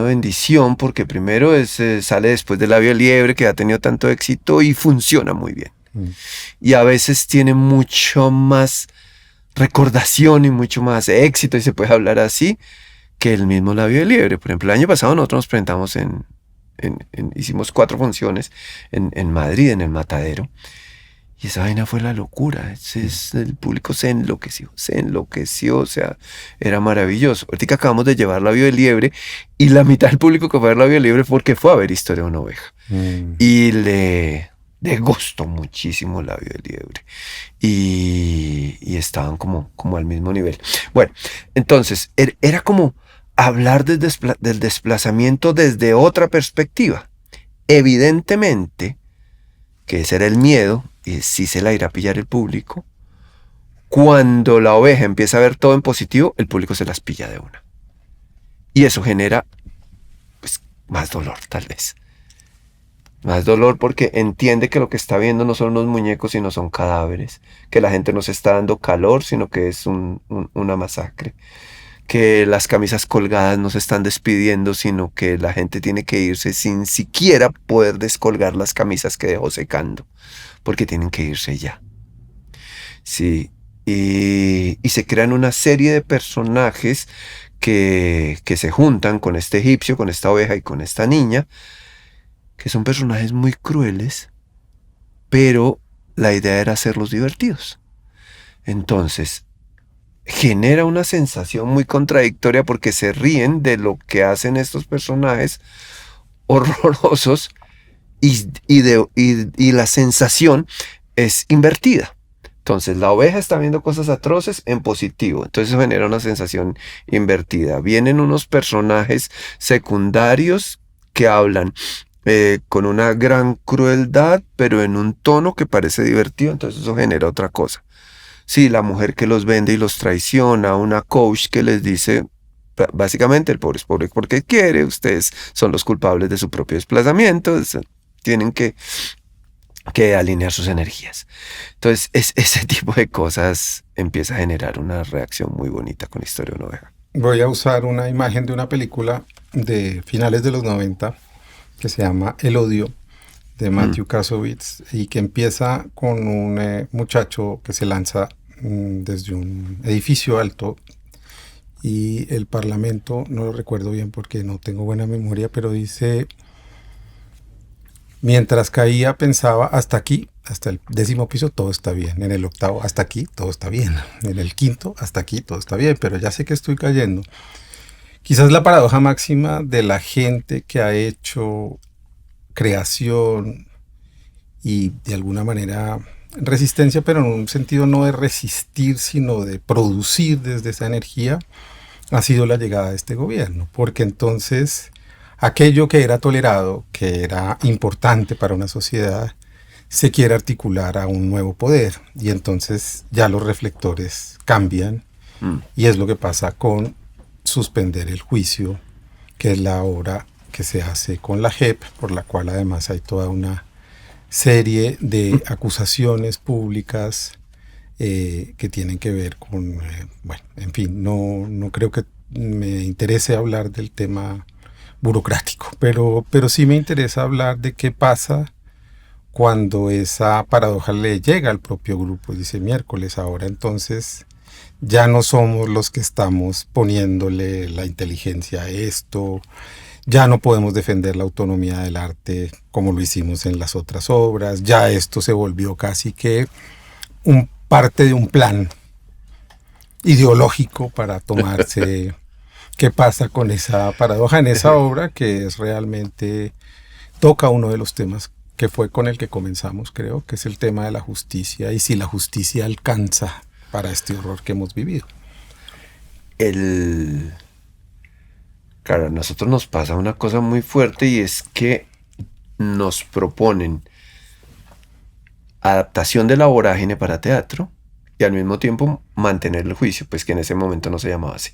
bendición, porque primero sale después de La Vía Liebre, que ha tenido tanto éxito y funciona muy bien. Y a veces tiene mucho más recordación y mucho más éxito, y se puede hablar así, que el mismo La Vía Liebre. Por ejemplo, el año pasado nosotros nos presentamos hicimos 4 funciones en Madrid, en el Matadero. Y esa vaina fue la locura. El público se enloqueció, o sea, era maravilloso. Ahorita acabamos de llevar La Vía del Liebre y la mitad del público que fue a ver La Vía del Liebre fue porque fue a ver Historia de una oveja. Y le gustó muchísimo La Vía del Liebre. Y estaban como al mismo nivel. Bueno, entonces, era como hablar del desplazamiento desde otra perspectiva. Evidentemente, que ese era el miedo, y sí se la irá a pillar el público. Cuando la oveja empieza a ver todo en positivo, el público se las pilla de una. Y eso genera, pues, más dolor, tal vez. Más dolor porque entiende que lo que está viendo no son unos muñecos, sino son cadáveres. Que la gente no se está dando calor, sino que es una masacre. Que las camisas colgadas no se están despidiendo, sino que la gente tiene que irse sin siquiera poder descolgar las camisas que dejó secando, porque tienen que irse ya. Sí, y se crean una serie de personajes que se juntan con este egipcio, con esta oveja y con esta niña, que son personajes muy crueles, pero la idea era hacerlos divertidos. Entonces, genera una sensación muy contradictoria porque se ríen de lo que hacen estos personajes horrorosos y la sensación es invertida. Entonces la oveja está viendo cosas atroces en positivo, entonces eso genera una sensación invertida. Vienen unos personajes secundarios que hablan con una gran crueldad, pero en un tono que parece divertido, entonces eso genera otra cosa. Sí, la mujer que los vende y los traiciona, una coach que les dice, básicamente el pobre es pobre porque quiere, ustedes son los culpables de su propio desplazamiento, tienen que alinear sus energías. Entonces, ese tipo de cosas empieza a generar una reacción muy bonita con la historia de una oveja. Voy a usar una imagen de una película de finales de los 90 que se llama El Odio, de Matthew Kasowitz, y que empieza con un muchacho que se lanza desde un edificio alto, y el parlamento, no lo recuerdo bien porque no tengo buena memoria, pero dice: mientras caía pensaba, hasta aquí, hasta el 10º piso todo está bien, en el 8º hasta aquí todo está bien, en el 5º hasta aquí todo está bien, pero ya sé que estoy cayendo. Quizás la paradoja máxima de la gente que ha hecho creación y de alguna manera resistencia, pero en un sentido no de resistir, sino de producir desde esa energía, ha sido la llegada de este gobierno, porque entonces aquello que era tolerado, que era importante para una sociedad, se quiere articular a un nuevo poder, y entonces ya los reflectores cambian, y es lo que pasa con suspender el juicio, que es la obra que se hace con la JEP, por la cual además hay toda una serie de acusaciones públicas que tienen que ver con, bueno, en fin, no creo que me interese hablar del tema burocrático, pero sí me interesa hablar de qué pasa cuando esa paradoja le llega al propio grupo y dice: miércoles, ahora entonces ya no somos los que estamos poniéndole la inteligencia a esto, ya no podemos defender la autonomía del arte como lo hicimos en las otras obras, ya esto se volvió casi que parte de un plan ideológico para tomarse. ¿Qué pasa con esa paradoja en esa obra, que es realmente, toca uno de los temas que fue con el que comenzamos, creo, que es el tema de la justicia, y si la justicia alcanza para este horror que hemos vivido? Claro, a nosotros nos pasa una cosa muy fuerte, y es que nos proponen adaptación de La Vorágine para teatro y al mismo tiempo mantener el juicio, pues que en ese momento no se llamaba así.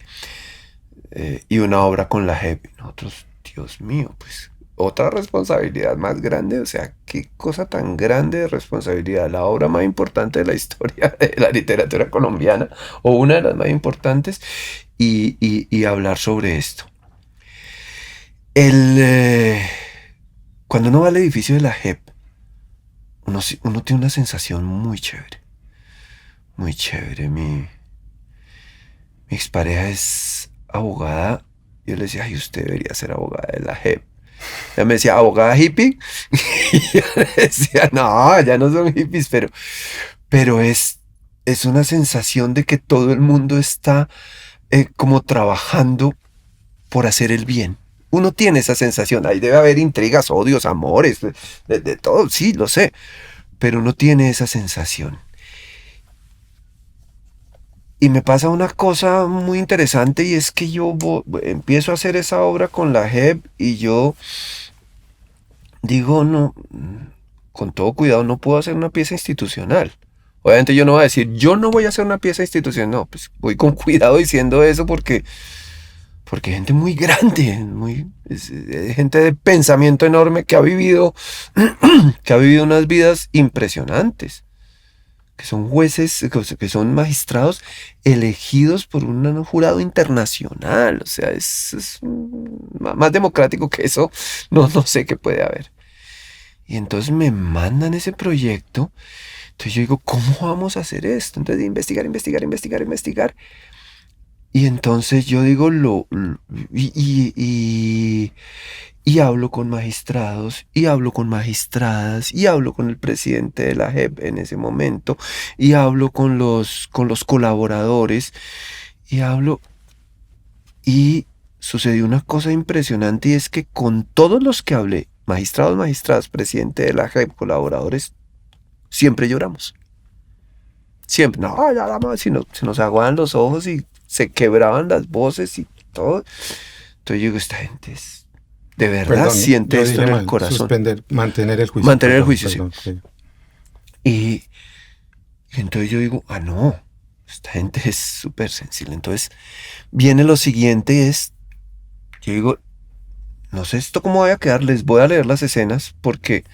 Y una obra con la JEP. Nosotros, Dios mío, pues otra responsabilidad más grande. O sea, qué cosa tan grande de responsabilidad. La obra más importante de la historia de la literatura colombiana, o una de las más importantes, y hablar sobre esto. Cuando uno va al edificio de la JEP, uno tiene una sensación muy chévere. Muy chévere. Mi expareja es abogada. Yo le decía: ay, usted debería ser abogada de la JEP. Ella me decía: ¿abogada hippie? Y yo le decía: no, ya no son hippies, pero es una sensación de que todo el mundo está como trabajando por hacer el bien. Uno tiene esa sensación. Ahí debe haber intrigas, odios, amores, de todo, sí, lo sé. Pero uno tiene esa sensación. Y me pasa una cosa muy interesante, y es que yo empiezo a hacer esa obra con la JEP, y yo digo: no, con todo cuidado, no puedo hacer una pieza institucional. Obviamente yo no voy a decir: yo no voy a hacer una pieza institucional. No, pues voy con cuidado diciendo eso, porque hay gente muy grande, gente de pensamiento enorme que ha vivido unas vidas impresionantes, que son jueces, que son magistrados elegidos por un jurado internacional. O sea, es más democrático que eso, no sé qué puede haber. Y entonces me mandan ese proyecto. Entonces yo digo: ¿cómo vamos a hacer esto? Entonces investigar. Y entonces yo digo, y hablo con magistrados, y hablo con magistradas, y hablo con el presidente de la JEP en ese momento, y hablo con los colaboradores, y hablo, y sucedió una cosa impresionante, y es que con todos los que hablé, magistrados, magistradas, presidente de la JEP, colaboradores, siempre lloramos. Siempre, no, ya, se nos aguaban los ojos y se quebraban las voces y todo. Entonces yo digo, esta gente es, de verdad Perdón, siente yo esto dije en el mal, corazón. mantener el juicio. Mantener el Perdón, juicio, sí. perdón, sí. Y entonces yo digo, no, esta gente es súper sensible. Entonces viene lo siguiente, yo digo, no sé esto cómo vaya a quedar, les voy a leer las escenas porque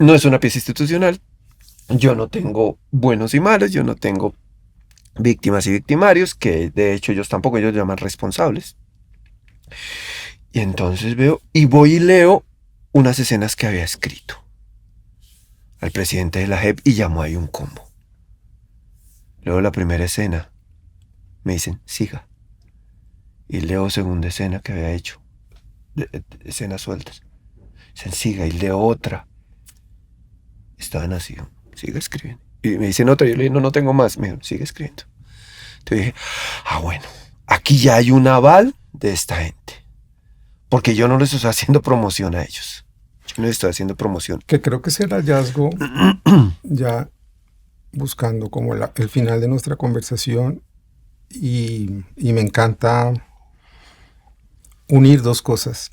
no es una pieza institucional. Yo no tengo buenos y malos, yo no tengo víctimas y victimarios, que de hecho ellos tampoco, ellos llaman responsables. Y entonces veo, y voy y leo unas escenas que había escrito al presidente de la JEP y llamó ahí un combo. Leo la primera escena, me dicen, siga. Y leo segunda escena que había hecho, escenas sueltas. Dicen, siga, y leo otra. Estaban así, siga escribiendo. Y me dicen otra, y yo le digo, no, no tengo más. Me dijeron, sigue escribiendo. Entonces dije, bueno, aquí ya hay un aval de esta gente. Porque yo no les estoy haciendo promoción a ellos. Yo no les estoy haciendo promoción. Que creo que es el hallazgo, ya buscando como el final de nuestra conversación, y me encanta unir dos cosas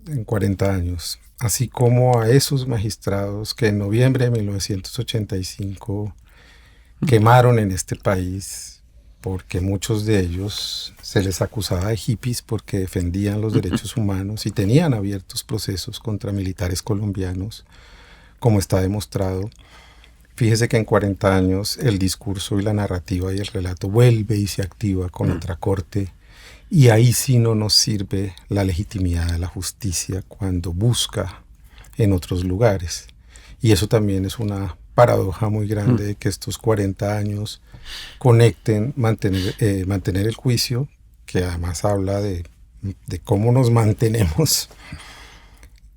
en 40 años. Así como a esos magistrados que en noviembre de 1985 quemaron en este país, porque muchos de ellos se les acusaba de hippies porque defendían los derechos humanos y tenían abiertos procesos contra militares colombianos, como está demostrado. Fíjese que en 40 años el discurso y la narrativa y el relato vuelve y se activa con otra corte, y ahí sí no nos sirve la legitimidad de la justicia cuando busca en otros lugares. Y eso también es una paradoja muy grande, de que estos 40 años conecten mantener el juicio, que además habla de cómo nos mantenemos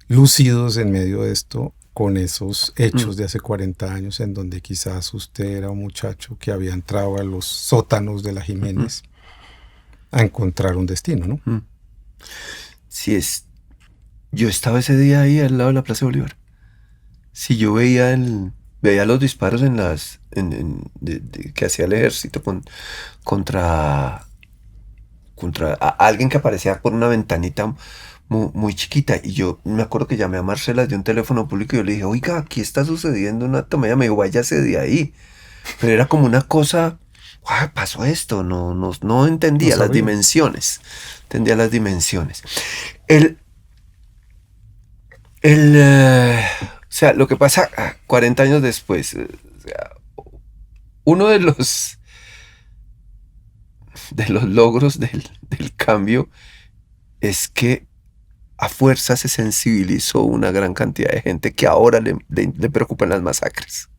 lúcidos en medio de esto, con esos hechos de hace 40 años en donde quizás usted era un muchacho que había entrado a los sótanos de la Jiménez a encontrar un destino, ¿no? Sí, yo estaba ese día ahí al lado de la Plaza de Bolívar. Si yo veía los disparos que hacía el ejército contra alguien que aparecía por una ventanita muy, muy chiquita. Y yo me acuerdo que llamé a Marcela de un teléfono público y yo le dije, oiga, aquí está sucediendo una toma. Ella me dijo, váyase de ahí. Pero era como una cosa, pasó esto, no entendía las dimensiones. Entendía las dimensiones. O sea, lo que pasa 40 años después, o sea, uno de los logros del cambio es que a fuerza se sensibilizó una gran cantidad de gente que ahora le preocupan las masacres.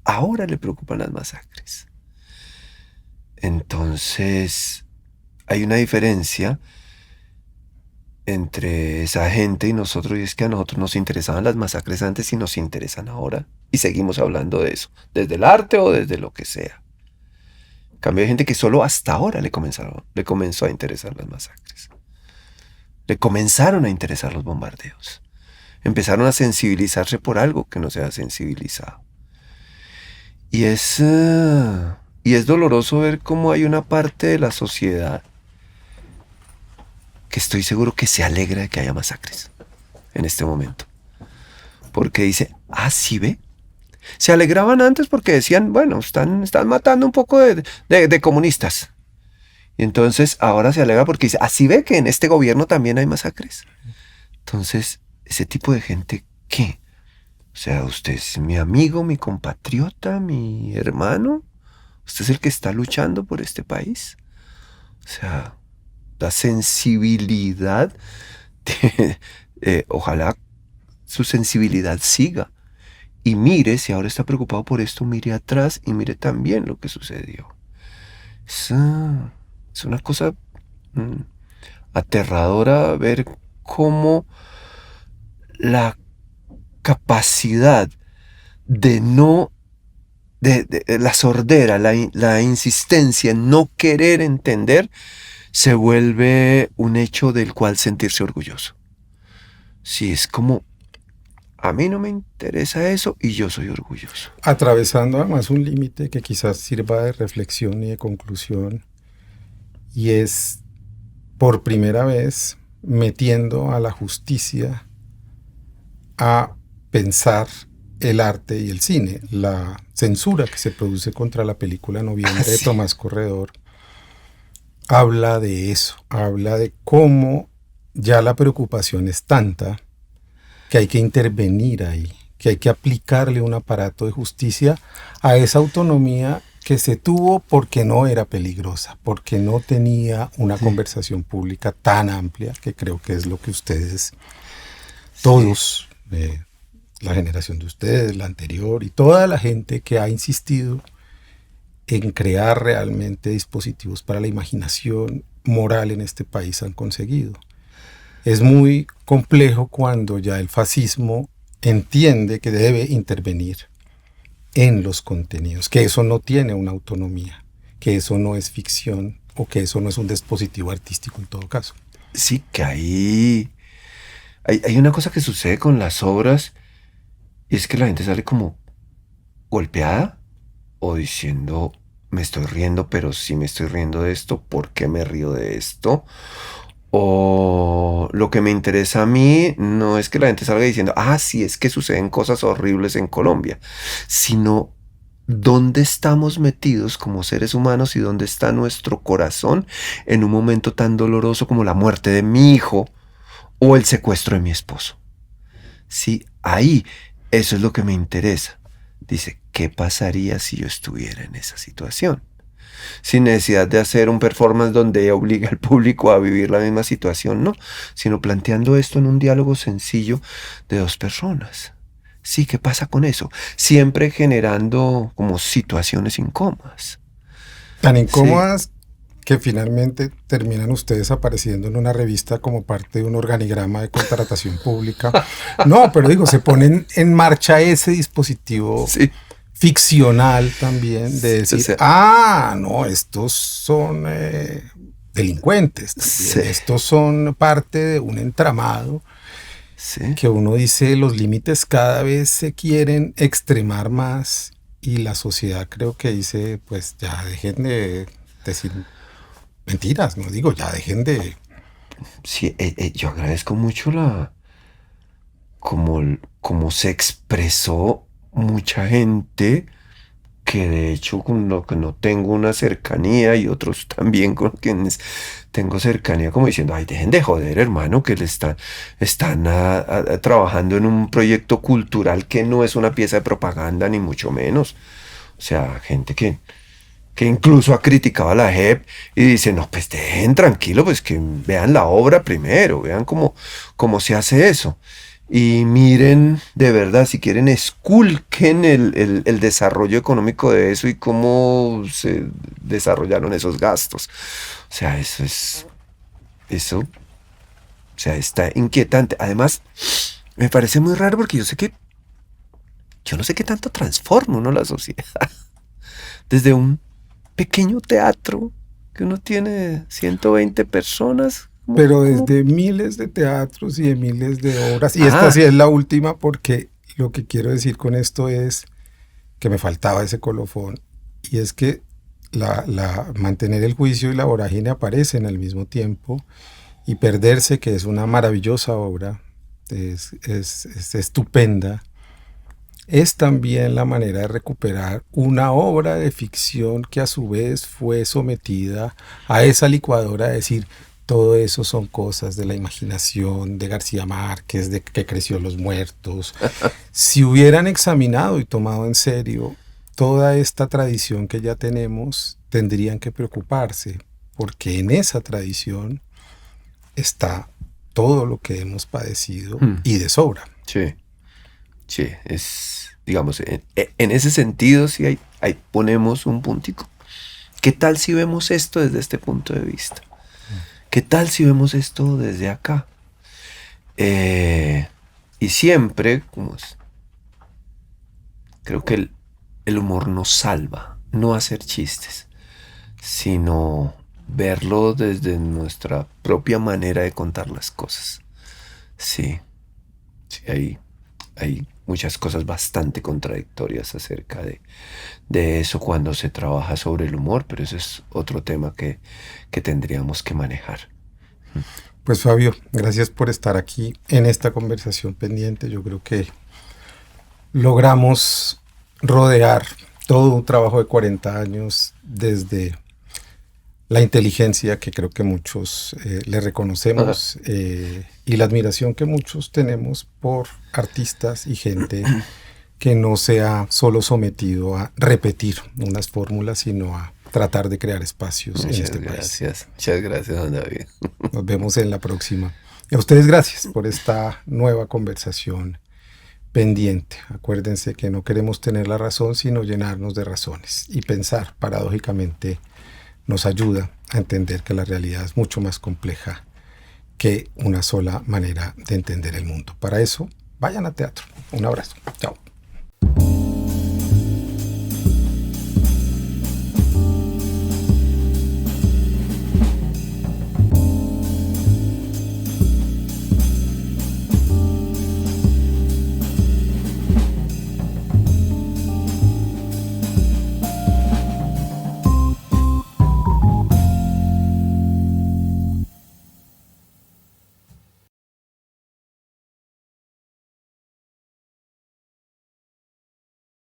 Ahora le preocupan las masacres. Entonces, hay una diferencia entre esa gente y nosotros, y es que a nosotros nos interesaban las masacres antes y nos interesan ahora. Y seguimos hablando de eso, desde el arte o desde lo que sea. En cambio, hay gente que solo hasta ahora le comenzó a interesar las masacres. Le comenzaron a interesar los bombardeos. Empezaron a sensibilizarse por algo que no se ha sensibilizado. Y es doloroso ver cómo hay una parte de la sociedad que estoy seguro que se alegra de que haya masacres en este momento. Porque dice, ¿sí ve? Se alegraban antes porque decían, bueno, están matando un poco de comunistas. Y entonces ahora se alegra porque dice, ¿sí ve que en este gobierno también hay masacres? Entonces, ese tipo de gente, ¿qué? O sea, usted es mi amigo, mi compatriota, mi hermano. Usted es el que está luchando por este país. O sea, la sensibilidad, ojalá su sensibilidad siga. Y mire, si ahora está preocupado por esto, mire atrás y mire también lo que sucedió. Es, es una cosa mm, aterradora ver cómo la capacidad de no, de la sordera, la insistencia en no querer entender, se vuelve un hecho del cual sentirse orgulloso. Sí, es como, a mí no me interesa eso y yo soy orgulloso. Atravesando además un límite que quizás sirva de reflexión y de conclusión, y es por primera vez metiendo a la justicia a pensar el arte y el cine. La censura que se produce contra la película Noviembre de Sí. Tomás Corredor habla de eso, habla de cómo ya la preocupación es tanta que hay que intervenir ahí, que hay que aplicarle un aparato de justicia a esa autonomía que se tuvo porque no era peligrosa, porque no tenía una Sí. conversación pública tan amplia, que creo que es lo que ustedes, Sí. todos, la generación de ustedes, la anterior y toda la gente que ha insistido en crear realmente dispositivos para la imaginación moral en este país han conseguido. Es muy complejo cuando ya el fascismo entiende que debe intervenir en los contenidos, que eso no tiene una autonomía, que eso no es ficción o que eso no es un dispositivo artístico en todo caso. Sí, que ahí hay una cosa que sucede con las obras y es que la gente sale como golpeada o diciendo, me estoy riendo, pero si me estoy riendo de esto, ¿por qué me río de esto? O lo que me interesa a mí no es que la gente salga diciendo, sí, es que suceden cosas horribles en Colombia, sino dónde estamos metidos como seres humanos y dónde está nuestro corazón en un momento tan doloroso como la muerte de mi hijo o el secuestro de mi esposo. Sí, ahí, eso es lo que me interesa. Dice, ¿qué pasaría si yo estuviera en esa situación? Sin necesidad de hacer un performance donde obliga al público a vivir la misma situación, no, sino planteando esto en un diálogo sencillo de dos personas. Sí, ¿qué pasa con eso? Siempre generando como situaciones incómodas. Tan Sí. incómodas que finalmente terminan ustedes apareciendo en una revista como parte de un organigrama de contratación pública. No, pero digo, se ponen en marcha ese dispositivo Sí. ficcional también de O decir, sea, no, estos son delincuentes sí, también, estos son parte de un entramado sí, que uno dice los límites cada vez se quieren extremar más y la sociedad creo que dice, pues ya dejen de decir mentiras, no digo, ya dejen de... sí, yo agradezco mucho como se expresó mucha gente que de hecho con lo que no tengo una cercanía y otros también con quienes tengo cercanía como diciendo, ay, dejen de joder, hermano, que están trabajando en un proyecto cultural que no es una pieza de propaganda ni mucho menos. O sea, gente que incluso ha criticado a la JEP y dice, no, pues dejen tranquilo, pues que vean la obra primero, vean cómo se hace eso. Y miren, de verdad, si quieren, esculquen el desarrollo económico de eso y cómo se desarrollaron esos gastos. O sea, o sea, está inquietante. Además, me parece muy raro porque yo no sé qué tanto transforma uno la sociedad. Desde un pequeño teatro que uno tiene 120 personas. Pero desde miles de teatros y de miles de obras, y esta sí Ah, es la última porque lo que quiero decir con esto es que me faltaba ese colofón, y es que mantener el juicio y la vorágine aparecen al mismo tiempo, y Perderse, que es una maravillosa obra, es estupenda, es también la manera de recuperar una obra de ficción que a su vez fue sometida a esa licuadora de decir, todo eso son cosas de la imaginación de García Márquez, de que creció Los Muertos. Si hubieran examinado y tomado en serio toda esta tradición que ya tenemos, tendrían que preocuparse, porque en esa tradición está todo lo que hemos padecido y de sobra. sí, sí, digamos, en ese sentido sí ahí ponemos un puntico. ¿Qué tal si vemos esto desde este punto de vista? ¿Qué tal si vemos esto desde acá? Y siempre, creo que el humor nos salva, no hacer chistes, sino verlo desde nuestra propia manera de contar las cosas. Sí, sí, hay muchas cosas bastante contradictorias acerca de eso cuando se trabaja sobre el humor, pero ese es otro tema que tendríamos que manejar. Pues Fabio, gracias por estar aquí en esta conversación pendiente. Yo creo que logramos rodear todo un trabajo de 40 años desde la inteligencia que creo que muchos le reconocemos y la admiración que muchos tenemos por artistas y gente que no se ha solo sometido a repetir unas fórmulas, sino a tratar de crear espacios en este país. Muchas gracias, don David. Nos vemos en la próxima. Y a ustedes gracias por esta nueva conversación pendiente. Acuérdense que no queremos tener la razón, sino llenarnos de razones. Y pensar, paradójicamente, nos ayuda a entender que la realidad es mucho más compleja que una sola manera de entender el mundo. Para eso, vayan a teatro. Un abrazo. Chao.